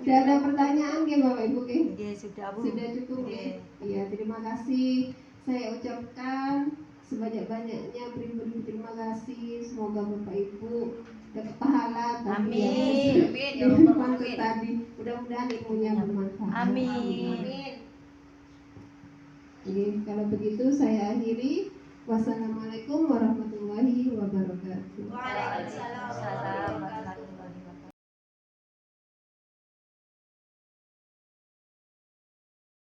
tidak ada pertanyaan ya Bapak Ibu ke? Oke, sudah Bu. Sudah cukup ya. Iya, terima kasih. Saya ucapkan sebanyak-banyaknya beri terima kasih. Semoga Bapak Ibu dapat pahala. Amin. Amin, ya Yang Allah, dimaksud amin. tadi. Mudah-mudahan ilmunya bermanfaat. Amin. Amin. Jadi kalau begitu saya akhiri. Wassalamualaikum warahmatullahi wabarakatuh. Waalaikumsalam warahmatullahi wabarakatuh.